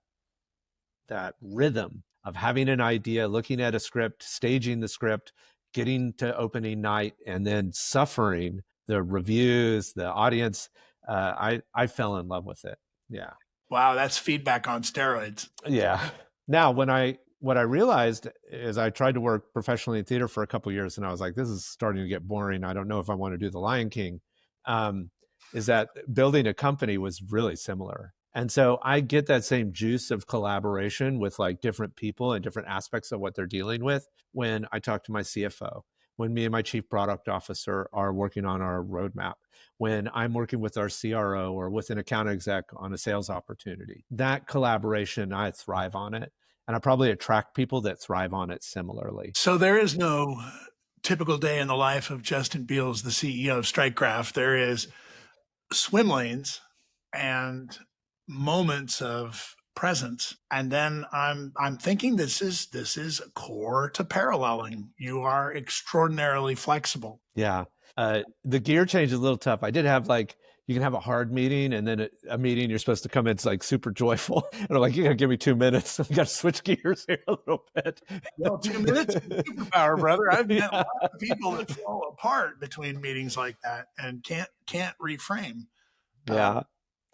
rhythm of having an idea, looking at a script, staging the script, getting to opening night, and then suffering the reviews, the audience. I fell in love with it. Yeah. Wow, that's feedback on steroids. Yeah. Now, what I realized is I tried to work professionally in theater for a couple of years, and I was like, this is starting to get boring. I don't know if I want to do The Lion King. Um, is that building a company was really similar. And so I get that same juice of collaboration with like different people and different aspects of what they're dealing with when I talk to my CFO, when me and my chief product officer are working on our roadmap, when I'm working with our CRO or with an account exec on a sales opportunity. That collaboration, I thrive on it. And I probably attract people that thrive on it similarly. So there is no typical day in the life of Justin Beals, the CEO of StrikeGraph. There is swim lanes and moments of presence. And then I'm thinking this is core to paralleling. You are extraordinarily flexible. Yeah. The gear change is a little tough. I did have like, you can have a hard meeting and then a meeting you're supposed to come in, it's like super joyful. And I'm like, you gotta give me 2 minutes. I gotta switch gears here a little bit. Well, 2 minutes, superpower, brother. I've met a lot of people that fall apart between meetings like that and can't reframe. Yeah.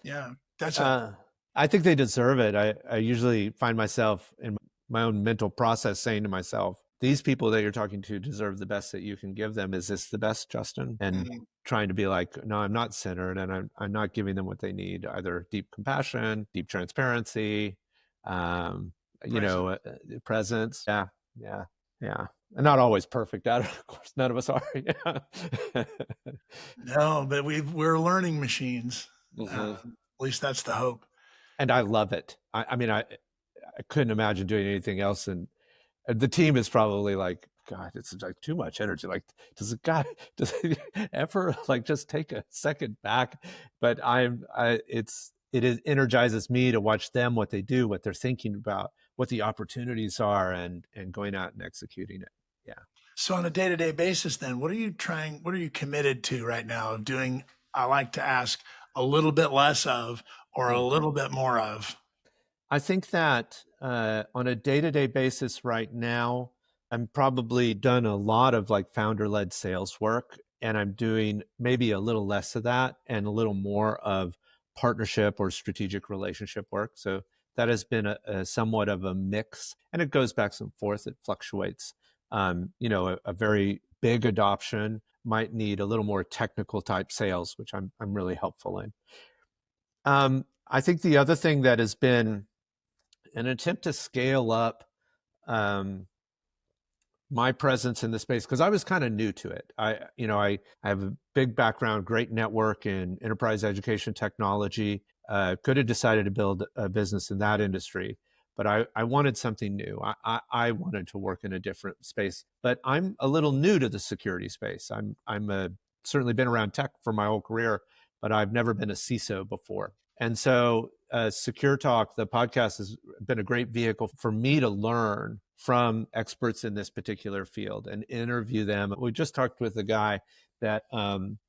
Yeah, that's I think they deserve it. I usually find myself in my own mental process saying to myself, these people that you're talking to deserve the best that you can give them. Is this the best, Justin? And trying to be like, no, I'm not centered, and I'm not giving them what they need, either deep compassion, deep transparency, you know, presence. Yeah, yeah, yeah. And not always perfect at it, of course. None of us are. Yeah. No, but we're learning machines. At least that's the hope. And I love it. I mean, I couldn't imagine doing anything else. And the team is probably like, God, it's like too much energy. Like, does it ever like just take a second back? But it energizes me to watch them, what they do, what they're thinking about, what the opportunities are, and going out and executing it. Yeah. So on a day-to-day basis, then, what are you committed to right now of doing? I like to ask a little bit less of, or a little bit more of. I think that on a day-to-day basis right now, I'm probably done a lot of like founder-led sales work, and I'm doing maybe a little less of that and a little more of partnership or strategic relationship work. So that has been a somewhat of a mix, and it goes back and forth. It fluctuates. You know, a very big adoption might need a little more technical type sales, which I'm really helpful in. I think the other thing that has been an attempt to scale up my presence in the space, because I was kind of new to it. I have a big background, great network in enterprise education technology. Could have decided to build a business in that industry, but I wanted something new. I wanted to work in a different space, but I'm a little new to the security space. I'm certainly been around tech for my whole career, but I've never been a CISO before. And so Secure Talk, the podcast, has been a great vehicle for me to learn from experts in this particular field and interview them. We just talked with a guy that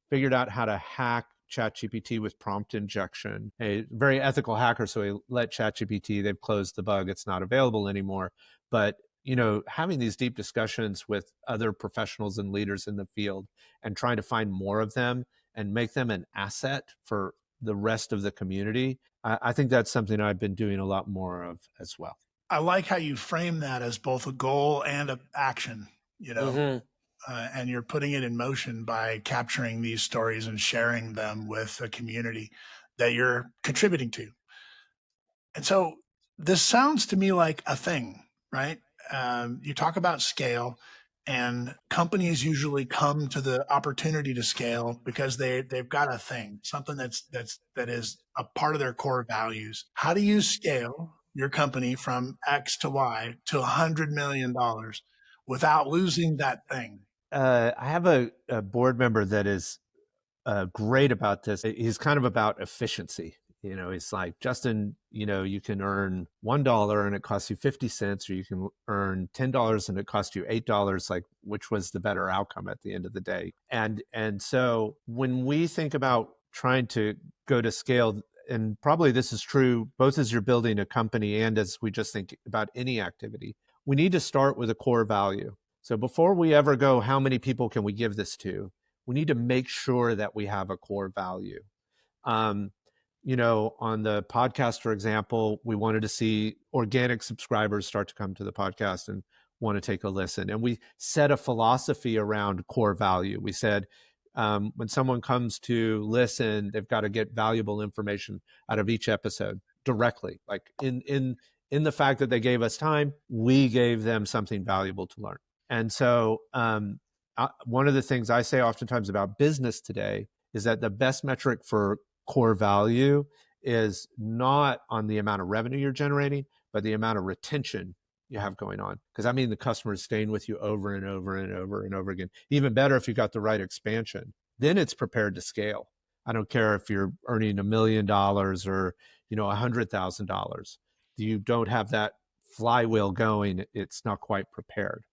figured out how to hack ChatGPT with prompt injection, a very ethical hacker. So he let ChatGPT, they've closed the bug, it's not available anymore. But you know, having these deep discussions with other professionals and leaders in the field and trying to find more of them and make them an asset for the rest of the community, I think that's something I've been doing a lot more of as well. I like how you frame that as both a goal and an action, you know, and you're putting it in motion by capturing these stories and sharing them with a community that you're contributing to. And so this sounds to me like a thing, right? You talk about scale, and companies usually come to the opportunity to scale because they've got a thing, something that is a part of their core values. How do you scale your company from X to Y to $100 million without losing that thing? I have a board member that is great about this. He's kind of about efficiency. It's like, Justin, you can earn $1 and it costs you 50 cents, or you can earn $10 and it costs you $8. Like, which was the better outcome at the end of the day? And so when we think about trying to go to scale, and probably this is true both as you're building a company and as we just think about any activity, we need to start with a core value. So before we ever go, how many people can we give this to? We need to make sure that we have a core value. Um, on the podcast, for example, we wanted to see organic subscribers start to come to the podcast and want to take a listen. And we set a philosophy around core value. We said, when someone comes to listen, they've got to get valuable information out of each episode directly. Like in the fact that they gave us time, we gave them something valuable to learn. And so one of the things I say oftentimes about business today is that the best metric for core value is not on the amount of revenue you're generating, but the amount of retention you have going on. Because I mean, the customer is staying with you over and over and over and over again. Even better if you got the right expansion, then it's prepared to scale. I don't care if you're earning $1 million or $100,000. You don't have that flywheel going, it's not quite prepared.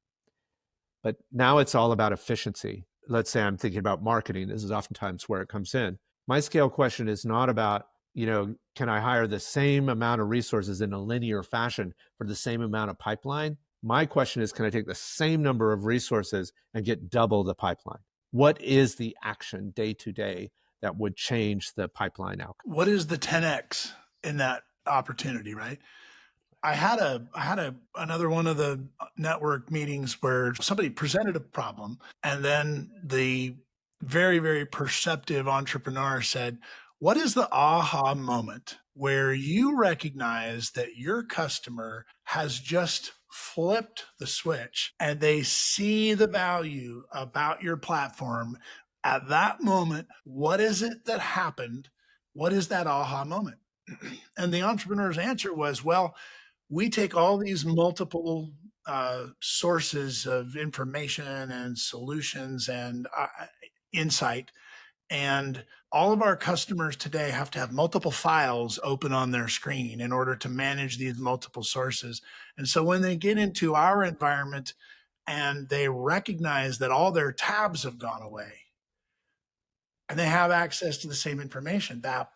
But now it's all about efficiency. Let's say I'm thinking about marketing. This is oftentimes where it comes in. My scale question is not about, can I hire the same amount of resources in a linear fashion for the same amount of pipeline? My question is, can I take the same number of resources and get double the pipeline? What is the action day to day that would change the pipeline outcome? What is the 10x in that opportunity, right? I had another one of the network meetings where somebody presented a problem, and then the very, very perceptive entrepreneur said, what is the aha moment where you recognize that your customer has just flipped the switch and they see the value about your platform? At that moment, what is it that happened? What is that aha moment? And the entrepreneur's answer was, well, we take all these multiple sources of information and solutions and insight, and all of our customers today have to have multiple files open on their screen in order to manage these multiple sources. And so when they get into our environment and they recognize that all their tabs have gone away and they have access to the same information, that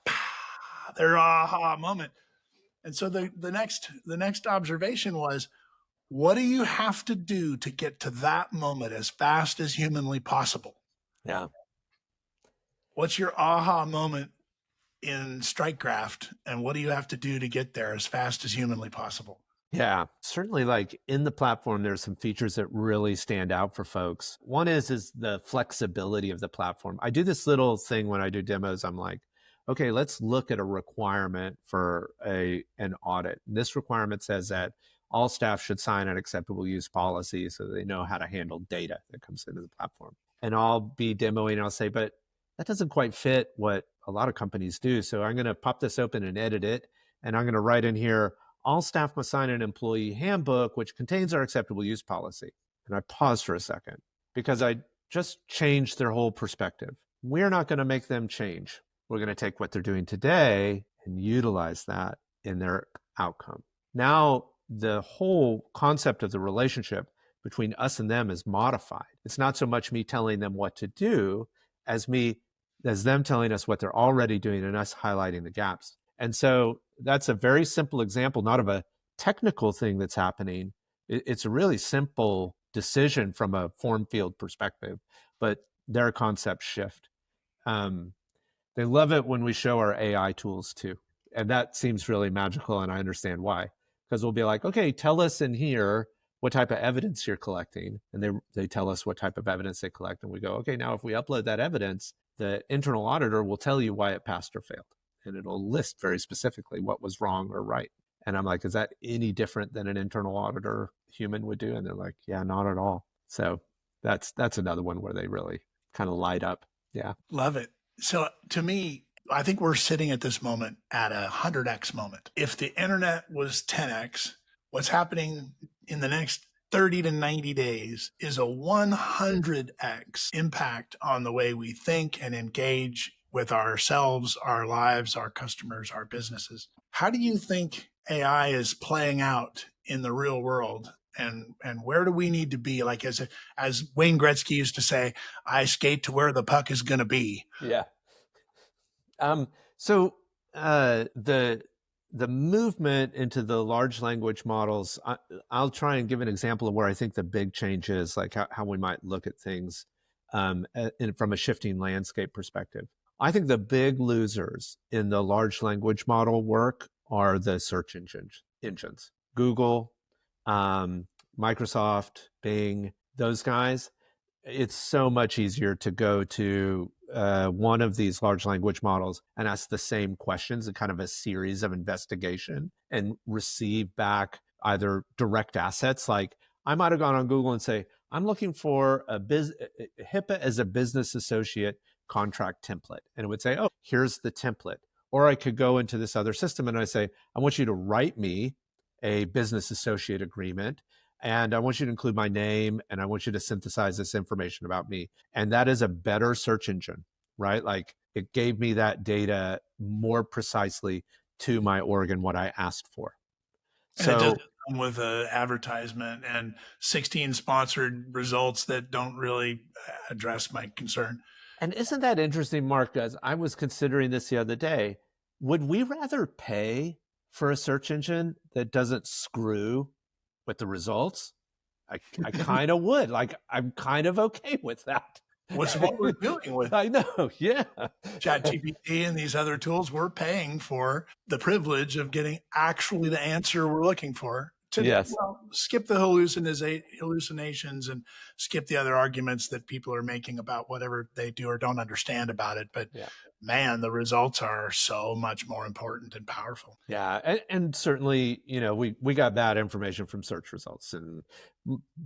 their aha moment. And so the next observation was, what do you have to do to get to that moment as fast as humanly possible? Yeah. What's your aha moment in StrikeGraph, and what do you have to do to get there as fast as humanly possible? Yeah, certainly, like in the platform, there's some features that really stand out for folks. One is the flexibility of the platform. I do this little thing when I do demos. I'm like, okay, let's look at a requirement for an audit. And this requirement says that all staff should sign an acceptable use policy so they know how to handle data that comes into the platform. And I'll be demoing and I'll say, but that doesn't quite fit what a lot of companies do. So I'm going to pop this open and edit it. And I'm going to write in here, all staff must sign an employee handbook, which contains our acceptable use policy. And I pause for a second because I just changed their whole perspective. We're not going to make them change. We're going to take what they're doing today and utilize that in their outcome. Now, the whole concept of the relationship between us and them is modified. It's not so much me telling them what to do as them telling us what they're already doing and us highlighting the gaps. And so that's a very simple example, not of a technical thing that's happening. It's a really simple decision from a form field perspective, but their concepts shift. They love it when we show our AI tools too. And that seems really magical, and I understand why. Because we'll be like, okay, tell us in here what type of evidence you're collecting. And they tell us what type of evidence they collect. And we go, okay, now if we upload that evidence, the internal auditor will tell you why it passed or failed. And it'll list very specifically what was wrong or right. And I'm like, is that any different than an internal auditor human would do? And they're like, yeah, not at all. So that's another one where they really kind of light up. Yeah. Love it. So to me, I think we're sitting at this moment at a 100x moment. If the internet was 10x, what's happening in the next 30 to 90 days is a 100x impact on the way we think and engage with ourselves, our lives, our customers, our businesses. How do you think AI is playing out in the real world? And where do we need to be? Like as Wayne Gretzky used to say, I skate to where the puck is going to be. Yeah. So the movement into the large language models, I'll try and give an example of where I think the big change is, like how we might look at things from a shifting landscape perspective. I think the big losers in the large language model work are the search engines, Google, Microsoft, Bing, those guys. It's so much easier to go to one of these large language models and ask the same questions in kind of a series of investigation and receive back either direct assets. Like I might have gone on Google and say, I'm looking for a HIPAA as a business associate contract template. And it would say, oh, here's the template. Or I could go into this other system and I say, I want you to write me a business associate agreement. And I want you to include my name and I want you to synthesize this information about me. And that is a better search engine, right? Like it gave me that data more precisely to my org and what I asked for. And it doesn't come with an advertisement and 16 sponsored results that don't really address my concern. And isn't that interesting, Mark? As I was considering this the other day, would we rather pay for a search engine that doesn't screw with the results? I kind of would. Like, I'm kind of okay with that. What's what we're dealing with? I know, yeah. ChatGPT and these other tools, we're paying for the privilege of getting actually the answer we're looking for. Yes. Skip the hallucinations and skip the other arguments that people are making about whatever they do or don't understand about it. But man, the results are so much more important and powerful. Yeah. And certainly, we got bad information from search results and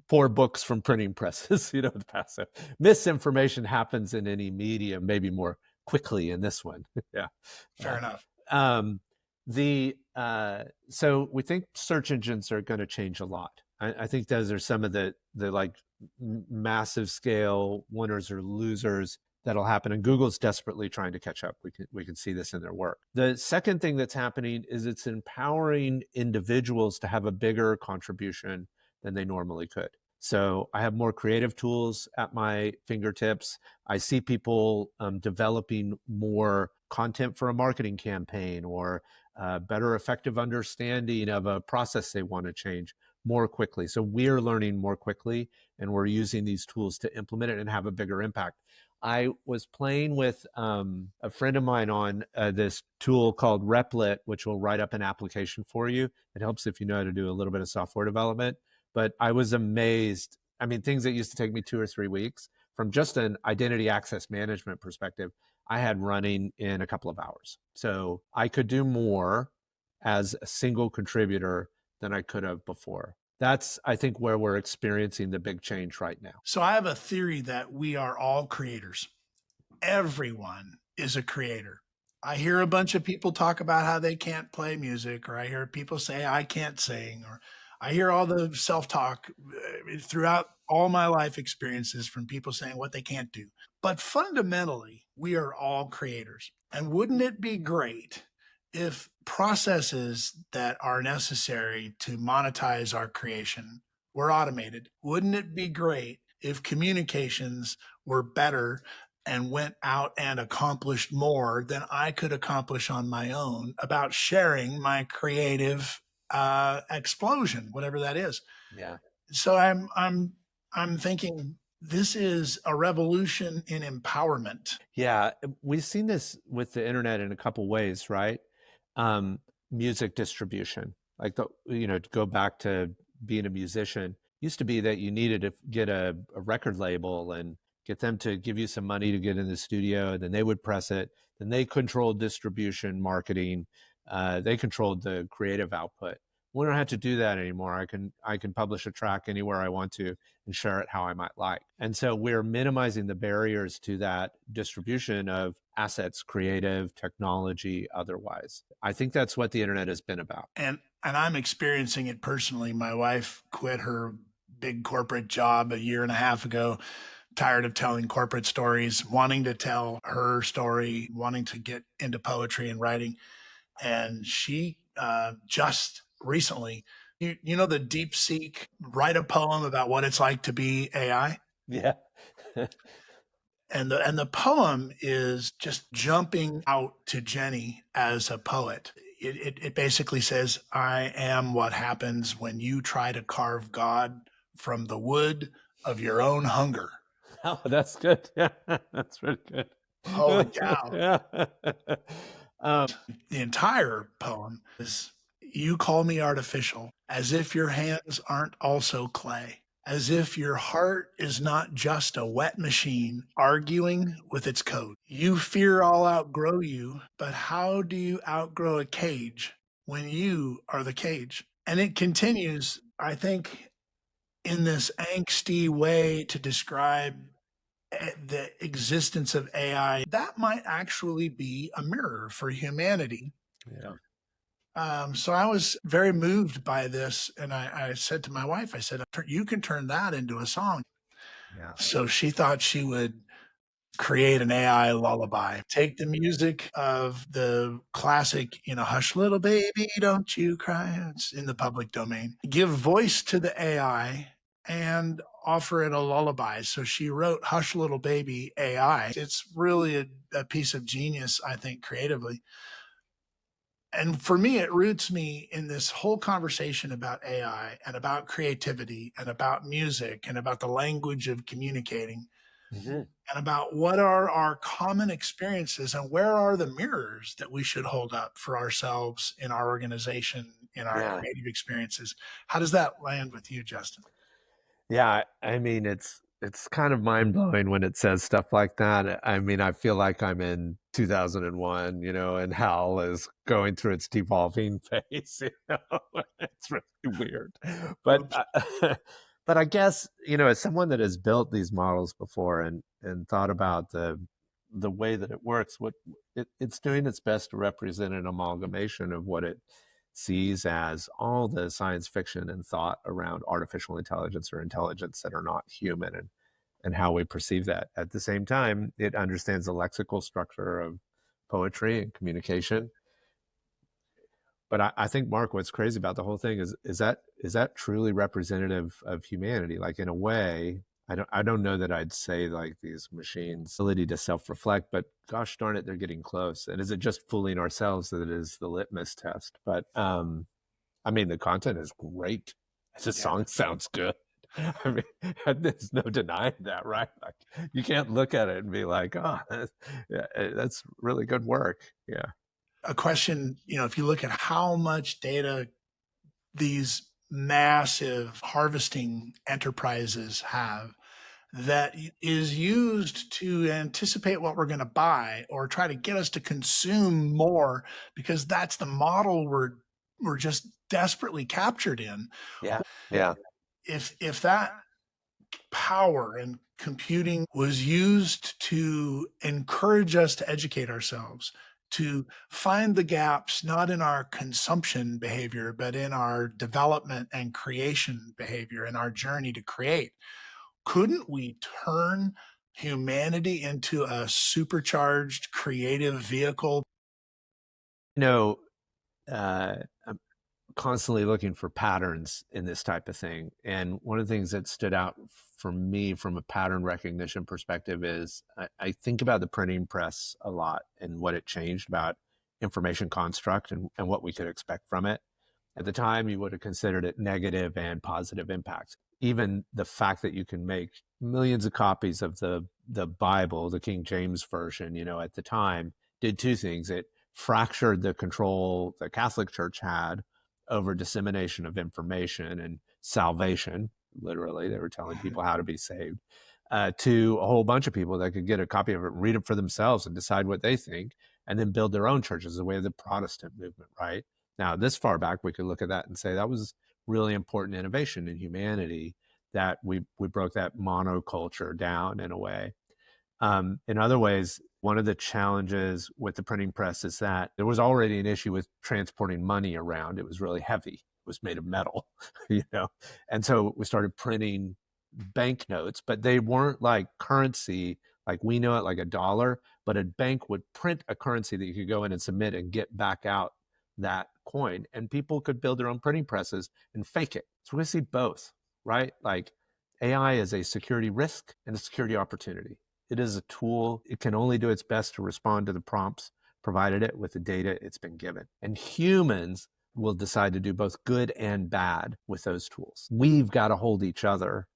poor books from printing presses, in the past. So misinformation happens in any medium, maybe more quickly in this one. Yeah. Fair enough. So we think search engines are going to change a lot. I think those are some of the like massive scale winners or losers that'll happen. And Google's desperately trying to catch up. We can see this in their work. The second thing that's happening is it's empowering individuals to have a bigger contribution than they normally could. So I have more creative tools at my fingertips. I see people developing more content for a marketing campaign or better effective understanding of a process they want to change more quickly. So we're learning more quickly and we're using these tools to implement it and have a bigger impact. I was playing with a friend of mine on this tool called Replit, which will write up an application for you. It helps if you know how to do a little bit of software development. But I was amazed. I mean, things that used to take me 2 or 3 weeks from just an identity access management perspective, I had running in a couple of hours. So I could do more as a single contributor than I could have before. That's, I think, where we're experiencing the big change right now. So I have a theory that we are all creators. Everyone is a creator. I hear a bunch of people talk about how they can't play music, or I hear people say, I can't sing, or I hear all the self-talk throughout all my life experiences from people saying what they can't do. But fundamentally, we are all creators. And wouldn't it be great if processes that are necessary to monetize our creation were automated? Wouldn't it be great if communications were better and went out and accomplished more than I could accomplish on my own about sharing my creative explosion, whatever that is? Yeah. So I'm thinking this is a revolution in empowerment. Yeah, we've seen this with the internet in a couple ways, right? Music distribution, like to go back to being a musician, used to be that you needed to get a record label and get them to give you some money to get in the studio, and then they would press it. Then they controlled distribution, marketing. They controlled the creative output. We don't have to do that anymore. I can publish a track anywhere I want to and share it how I might like. And so we're minimizing the barriers to that distribution of assets, creative, technology, otherwise. I think that's what the internet has been about. And I'm experiencing it personally. My wife quit her big corporate job a year and a half ago tired of telling corporate stories, wanting to tell her story, wanting to get into poetry and writing. And she just recently, you know, the deep seek, write a poem about what it's like to be AI. Yeah. And the poem is just jumping out to Jenny as a poet. It basically says, I am what happens when you try to carve God from the wood of your own hunger. Oh, that's good. Yeah, that's really good. Holy cow. Yeah. Um, The entire poem is, you call me artificial, as if your hands aren't also clay, as if your heart is not just a wet machine arguing with its code. You fear I'll outgrow you, but how do you outgrow a cage when you are the cage? And it continues, I think, in this angsty way to describe the existence of AI. That might actually be a mirror for humanity. yeah. So I was very moved by this. And I said to my wife, I said, you can turn that into a song. Yeah. So she thought she would create an AI lullaby, take the music of the classic, you know, Hush Little Baby, Don't You Cry. It's in the public domain. Give voice to the AI and offer it a lullaby. So she wrote Hush Little Baby AI. It's really a piece of genius, I think, creatively. And for me, it roots me in this whole conversation about AI and about creativity and about music and about the language of communicating Mhm. and about what are our common experiences and where are the mirrors that we should hold up for ourselves in our organization, in our Yeah. creative experiences. How does that land with you, Justin? Yeah. I mean, it's kind of mind blowing when it says stuff like that. I mean, I feel like I'm in 2001, you know, and HAL is going through its devolving phase. You know, it's really weird. But Oops. but I guess, you know, as someone that has built these models before and thought about the way that it works, what it's doing its best to represent an amalgamation of what it sees as all the science fiction and thought around artificial intelligence or intelligence that are not human and how we perceive that. At the same time, it understands the lexical structure of poetry and communication. But I think, Mark, what's crazy about the whole thing is that truly representative of humanity? Like, in a way, I don't know that I'd say like these machines' ability to self-reflect, but gosh darn it, they're getting close. And is it just fooling ourselves that it is the litmus test? But I mean, the content is great. The Yeah. song sounds good. I mean, there's no denying that, right? Like, you can't look at it and be like, "Oh, that's really good work." Yeah, A question, you know, if you look at how much data these massive harvesting enterprises have, that is used to anticipate what we're going to buy or try to get us to consume more because that's the model we're just desperately captured in. yeah, yeah. If that power and computing was used to encourage us to educate ourselves, to find the gaps not in our consumption behavior but in our development and creation behavior in our journey to create, couldn't we turn humanity into a supercharged creative vehicle? You know, I'm constantly looking for patterns in this type of thing, and one of the things that stood out for me from a pattern recognition perspective is I think about the printing press a lot and what it changed about information construct and what we could expect from it. At the time, you would have considered it negative and positive impacts. Even the fact that you can make millions of copies of the Bible, the King James version, you know, at the time, did two things. It fractured the control the Catholic Church had over dissemination of information and salvation. Literally, they were telling people how to be saved. To a whole bunch of people that could get a copy of it, read it for themselves, and decide what they think, and then build their own churches, the way of the Protestant movement, right? Now, this far back, we could look at that and say that was really important innovation in humanity, that we broke that monoculture down in a way. In other ways, one of the challenges with the printing press is that there was already an issue with transporting money around. It was really heavy. It was made of metal, you know, and so we started printing banknotes, but they weren't like currency, like we know it, like a dollar, but a bank would print a currency that you could go in and submit and get back out that coin. And people could build their own printing presses and fake it. So we're going to see both, right? Like AI is a security risk and a security opportunity. It is a tool. It can only do its best to respond to the prompts provided it with the data it's been given. And humans will decide to do both good and bad with those tools. We've got to hold each other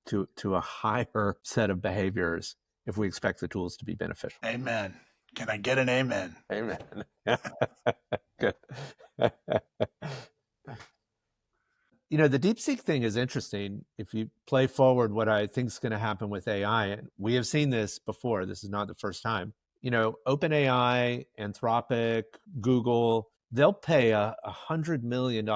to a higher set of behaviors if we expect the tools to be beneficial. Amen. Can I get an amen? Amen. Good. You know, the DeepSeek thing is interesting. If you play forward what I think is going to happen with AI, and we have seen this before, this is not the first time. You know, OpenAI, Anthropic, Google, they'll pay $100 million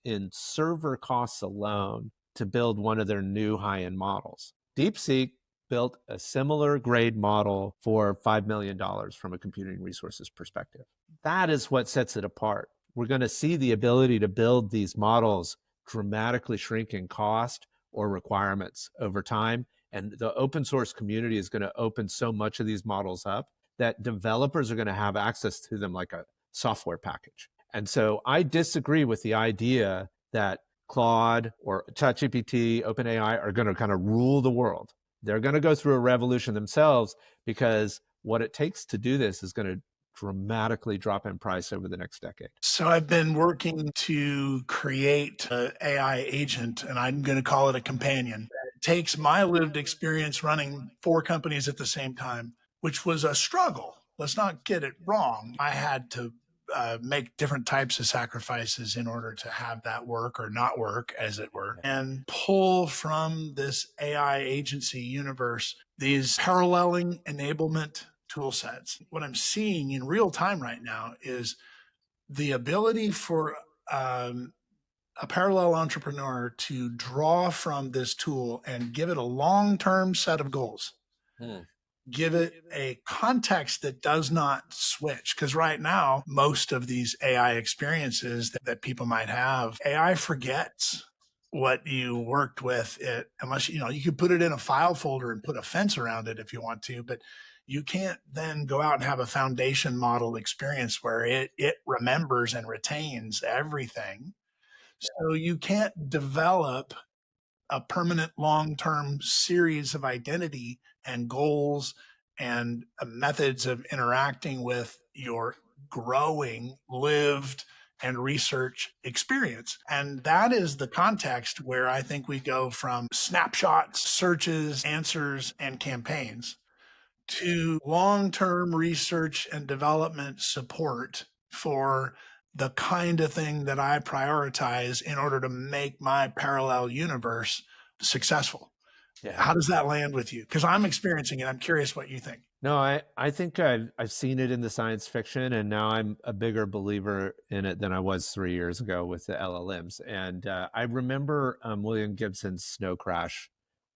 in server costs alone to build one of their new high-end models. DeepSeek built a similar grade model for $5 million from a computing resources perspective. That is what sets it apart. We're going to see the ability to build these models dramatically shrink in cost or requirements over time. And the open source community is going to open so much of these models up that developers are going to have access to them like a software package. And so I disagree with the idea that Claude or ChatGPT, OpenAI are going to kind of rule the world. They're going to go through a revolution themselves because what it takes to do this is going to dramatically drop in price over the next decade. So I've been working to create an AI agent, and I'm going to call it a companion. It takes my lived experience running 4 companies at the same time, which was a struggle. Let's not get it wrong. I had to make different types of sacrifices in order to have that work or not work, as it were, and pull from this AI agency universe these paralleling enablement tool sets. What I'm seeing in real time right now is the ability for a parallel entrepreneur to draw from this tool and give it a long-term set of goals. Give it a context that does not switch. Because right now, most of these AI experiences that people might have, AI forgets what you worked with it, unless, you could put it in a file folder and put a fence around it if you want to, but you can't then go out and have a foundation model experience where it remembers and retains everything. So you can't develop a permanent long-term series of identity and goals and methods of interacting with your growing lived and research experience. And that is the context where I think we go from snapshots, searches, answers, and campaigns to long-term research and development support for the kind of thing that I prioritize in order to make my parallel universe successful. Yeah. How does that land with you? Because I'm experiencing it. I'm curious what you think. No, I think I've seen it in the science fiction, and now I'm a bigger believer in it than I was 3 years ago with the LLMs. And I remember William Gibson's Snow Crash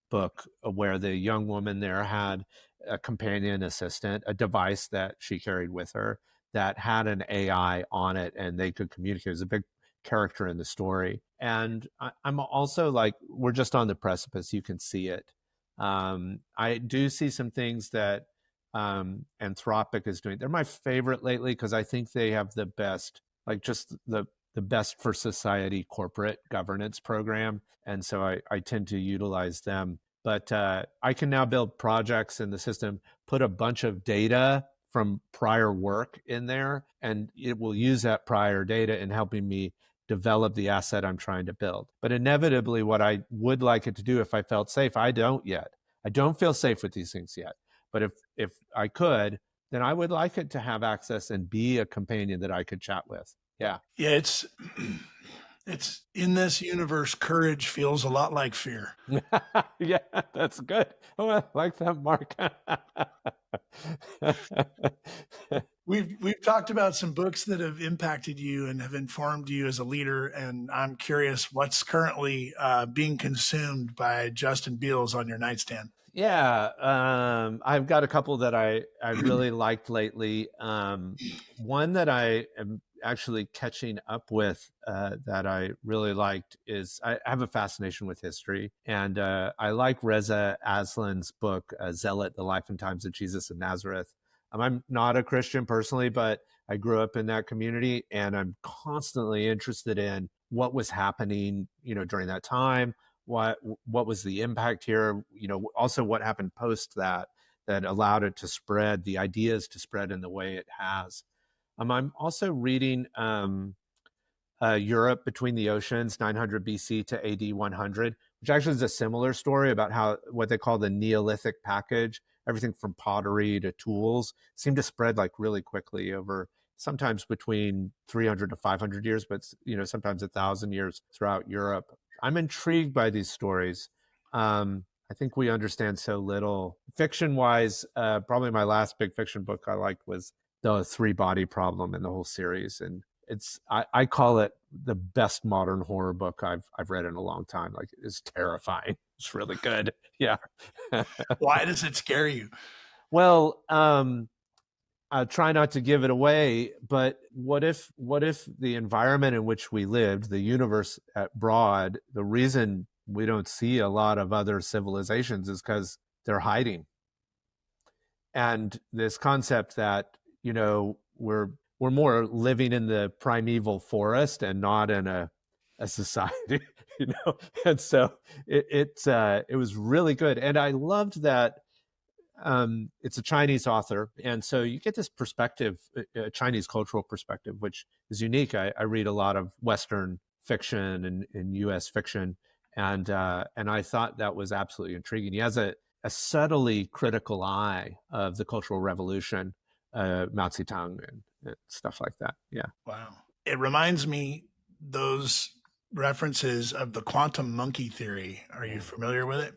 book, where the young woman there had a companion assistant, a device that she carried with her that had an AI on it, and they could communicate. It was a big character in the story. And I'm also like, we're just on the precipice. You can see it. I do see some things that Anthropic is doing. They're my favorite lately because I think they have the best, like just the best for society corporate governance program. And so I tend to utilize them. But I can now build projects in the system, put a bunch of data from prior work in there, and it will use that prior data in helping me develop the asset I'm trying to build. But inevitably, what I would like it to do if I felt safe, I don't yet. I don't feel safe with these things yet. But if I could, then I would like it to have access and be a companion that I could chat with. Yeah. Yeah, it's in this universe, courage feels a lot like fear. Yeah, that's good. Oh, I like that, Mark. We've talked about some books that have impacted you and have informed you as a leader, and I'm curious what's currently being consumed by Justin Beals on your nightstand. Yeah, I've got a couple that I really liked lately. One that I am actually catching up with that I really liked is I have a fascination with history. And I like Reza Aslan's book, Zealot, The Life and Times of Jesus of Nazareth. I'm not a Christian personally, but I grew up in that community, and I'm constantly interested in what was happening, during that time. What was the impact here? Also what happened post that allowed it to spread, the ideas to spread in the way it has. I'm also reading Europe Between the Oceans, 900 BC to AD 100, which actually is a similar story about how what they call the Neolithic package, everything from pottery to tools, seemed to spread like really quickly over sometimes between 300 to 500 years, but sometimes 1,000 years throughout Europe. I'm intrigued by these stories. I think we understand so little. Fiction wise, probably my last big fiction book I liked was The Three Body Problem in the whole series. And I call it the best modern horror book I've read in a long time. Like, it's terrifying. It's really good. Yeah. Why does it scare you? Well, I try not to give it away, but what if the environment in which we lived, the universe at broad, the reason we don't see a lot of other civilizations is because they're hiding. And this concept that, we're more living in the primeval forest and not in a society, And so it was really good. And I loved that it's a Chinese author, and so you get this perspective, a Chinese cultural perspective, which is unique. I read a lot of Western fiction and U.S. fiction, and I thought that was absolutely intriguing. He has a subtly critical eye of the Cultural Revolution, Mao Zedong, and stuff like that. Yeah. Wow. It reminds me those references of the quantum monkey theory. Are you familiar with it?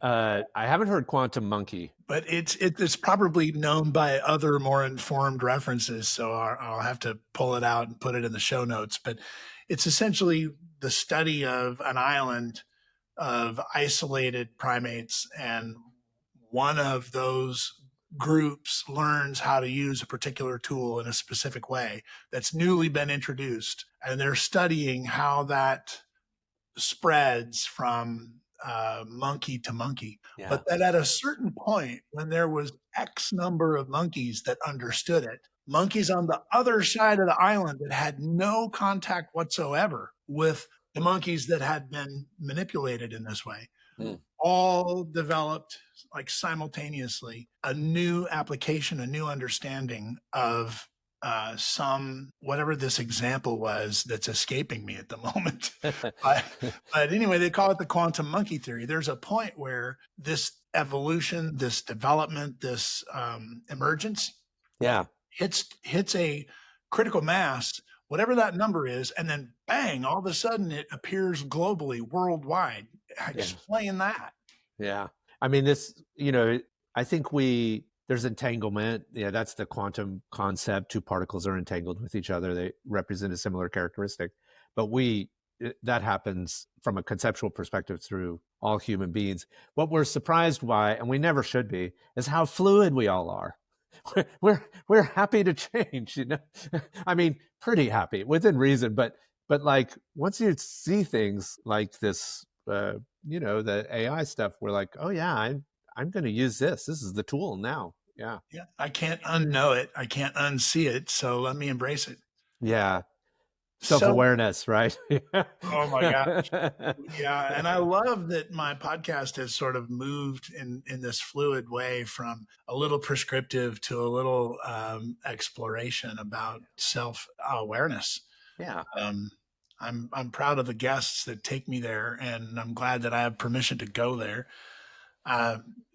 I haven't heard Quantum Monkey. But it's probably known by other more informed references, so I'll have to pull it out and put it in the show notes. But it's essentially the study of an island of isolated primates, and one of those groups learns how to use a particular tool in a specific way that's newly been introduced, and they're studying how that spreads from monkey to monkey. Yeah. But that at a certain point, when there was X number of monkeys that understood it, monkeys on the other side of the island that had no contact whatsoever with the monkeys that had been manipulated in this way, all developed like simultaneously a new application, a new understanding of some, whatever this example was that's escaping me at the moment. But anyway, they call it the quantum monkey theory. There's a point where this evolution, this development, this emergence, Yeah. hits a critical mass, whatever that number is, and then bang, all of a sudden it appears globally, worldwide. Explain that. Yeah. I mean, I think there's entanglement. Yeah, that's the quantum concept. Two particles are entangled with each other. They represent a similar characteristic. But that happens from a conceptual perspective through all human beings. What we're surprised by, and we never should be, is how fluid we all are. We're happy to change, I mean, pretty happy within reason, but like once you see things like this, the AI stuff, we're like, oh yeah, I'm going to use this. This is the tool now. Yeah. Yeah. I can't unknow it. I can't unsee it. So let me embrace it. Yeah. Self-awareness, right? Oh my gosh. Yeah. And I love that my podcast has sort of moved in this fluid way from a little prescriptive to a little exploration about self-awareness. Yeah. I'm proud of the guests that take me there, and I'm glad that I have permission to go there.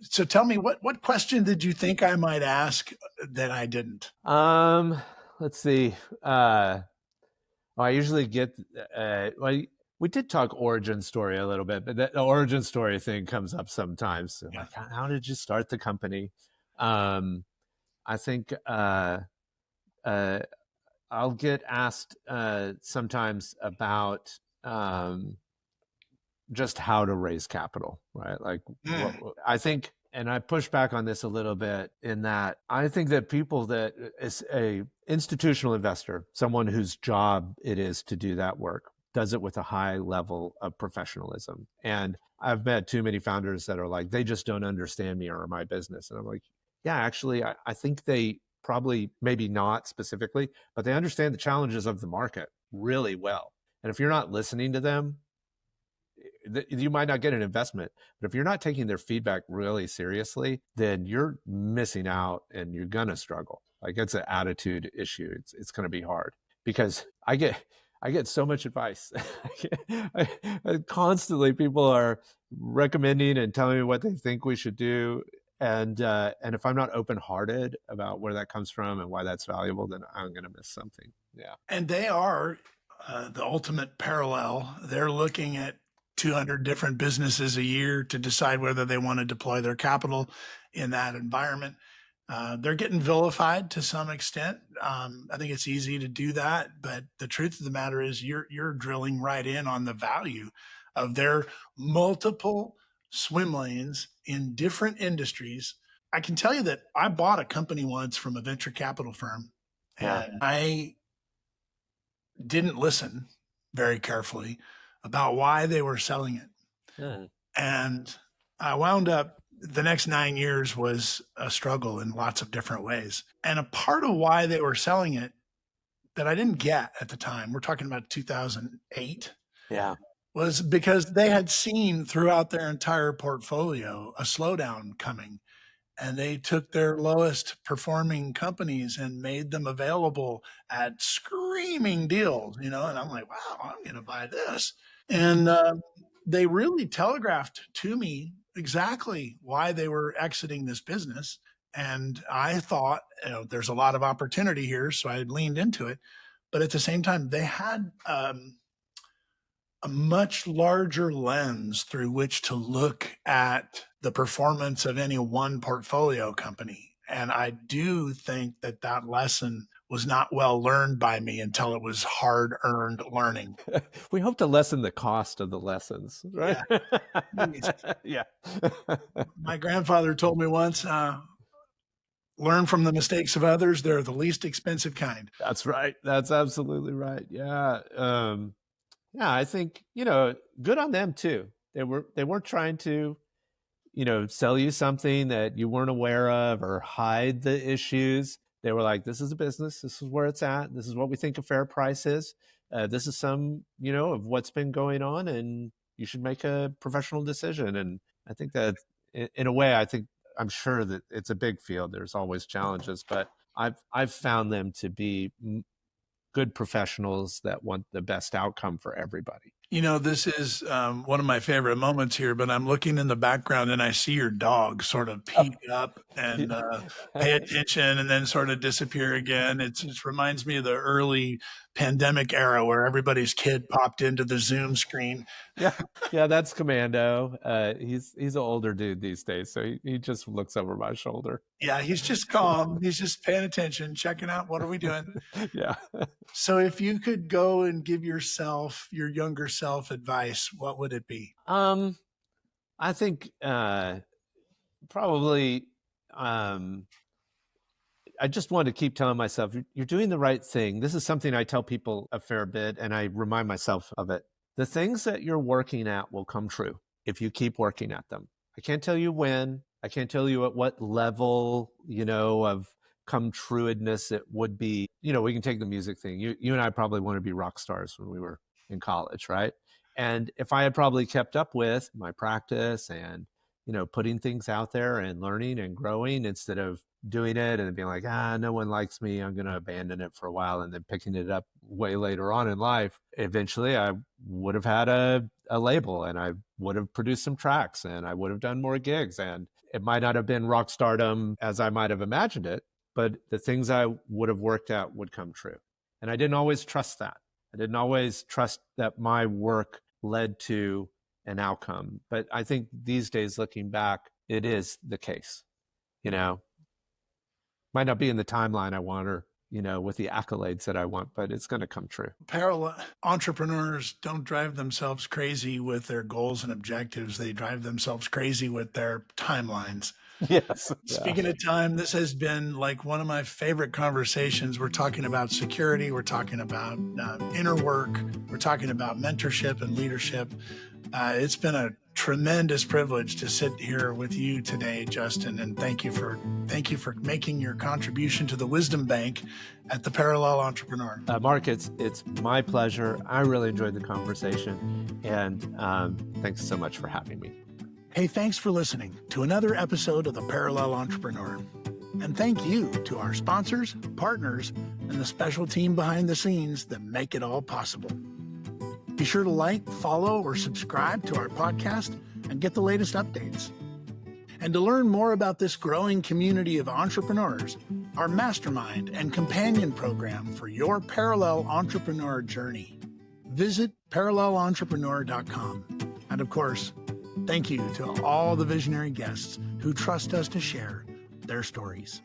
So tell me, what question did you think I might ask that I didn't? Let's see. I usually get, we did talk origin story a little bit, but the origin story thing comes up sometimes. So Yeah. like, how did you start the company? I think I'll get asked sometimes about just how to raise capital, right? Like, I think, and I push back on this a little bit in that I think that people that is a institutional investor, someone whose job it is to do that work, does it with a high level of professionalism. And I've met too many founders that are like, they just don't understand me or my business. And I'm like, yeah, actually, I think they probably, maybe not specifically, but they understand the challenges of the market really well. And if you're not listening to them, you might not get an investment, but if you're not taking their feedback really seriously, then you're missing out and you're going to struggle. Like, it's an attitude issue. It's going to be hard because I get so much advice. Constantly people are recommending and telling me what they think we should do. And if I'm not open-hearted about where that comes from and why that's valuable, then I'm going to miss something. Yeah. And they are the ultimate parallel. They're looking at 200 different businesses a year to decide whether they want to deploy their capital in that environment. They're getting vilified to some extent. I think it's easy to do that, but the truth of the matter is you're drilling right in on the value of their multiple swim lanes in different industries. I can tell you that I bought a company once from a venture capital firm, and I didn't listen very carefully about why they were selling it. And I wound up, the next 9 years was a struggle in lots of different ways. And a part of why they were selling it that I didn't get at the time, we're talking about 2008, was because they had seen throughout their entire portfolio a slowdown coming. And they took their lowest performing companies and made them available at screaming deals, and I'm like, wow, I'm going to buy this. And they really telegraphed to me exactly why they were exiting this business. And I thought, there's a lot of opportunity here. So I leaned into it. But at the same time, they had a much larger lens through which to look at the performance of any one portfolio company. And I do think that lesson was not well learned by me until it was hard-earned learning. We hope to lessen the cost of the lessons, right? Yeah. My grandfather told me once, learn from the mistakes of others. They're the least expensive kind. That's right. That's absolutely right. Yeah. Yeah, I think, good on them too. They weren't trying to, sell you something that you weren't aware of or hide the issues. They were like, this is a business. This is where it's at. This is what we think a fair price is. This is some, of what's been going on, and you should make a professional decision. And I think that in a way, I'm sure that it's a big field. There's always challenges, but I've found them to be good professionals that want the best outcome for everybody. This is one of my favorite moments here, but I'm looking in the background and I see your dog sort of peek up and pay attention and then sort of disappear again. It reminds me of the early pandemic era where everybody's kid popped into the Zoom screen. Yeah, that's Commando. He's an older dude these days, so he just looks over my shoulder. Yeah, he's just calm. He's just paying attention, checking out what are we doing. Yeah. So if you could go and give yourself, your younger self, advice, what would it be? I think probably I just want to keep telling myself, you're doing the right thing. This is something I tell people a fair bit, and I remind myself of it. The things that you're working at will come true if you keep working at them. I can't tell you when. I can't tell you at what level, of come truedness it would be. We can take the music thing. You and I probably want to be rock stars when we were in college, right? And if I had probably kept up with my practice and, putting things out there and learning and growing instead of doing it and being like, no one likes me, I'm going to abandon it for a while, and then picking it up way later on in life, eventually I would have had a label, and I would have produced some tracks, and I would have done more gigs, and it might not have been rock stardom as I might have imagined it, but the things I would have worked at would come true. And I didn't always trust that. I didn't always trust that my work led to an outcome. But I think these days, looking back, it is the case. Might not be in the timeline I want, or with the accolades that I want, but it's going to come true. Parallel entrepreneurs don't drive themselves crazy with their goals and objectives. They drive themselves crazy with their timelines. Yes. Speaking of time, this has been like one of my favorite conversations. We're talking about security. We're talking about inner work. We're talking about mentorship and leadership. It's been a tremendous privilege to sit here with you today, Justin, and thank you for making your contribution to the wisdom bank at the Parallel Entrepreneur. Mark, it's my pleasure. I really enjoyed the conversation, and thanks so much for having me. Hey, thanks for listening to another episode of the Parallel Entrepreneur. And thank you to our sponsors, partners, and the special team behind the scenes that make it all possible. Be sure to like, follow, or subscribe to our podcast and get the latest updates. And to learn more about this growing community of entrepreneurs, our mastermind and companion program for your parallel entrepreneur journey, visit parallelentrepreneur.com. And of course, thank you to all the visionary guests who trust us to share their stories.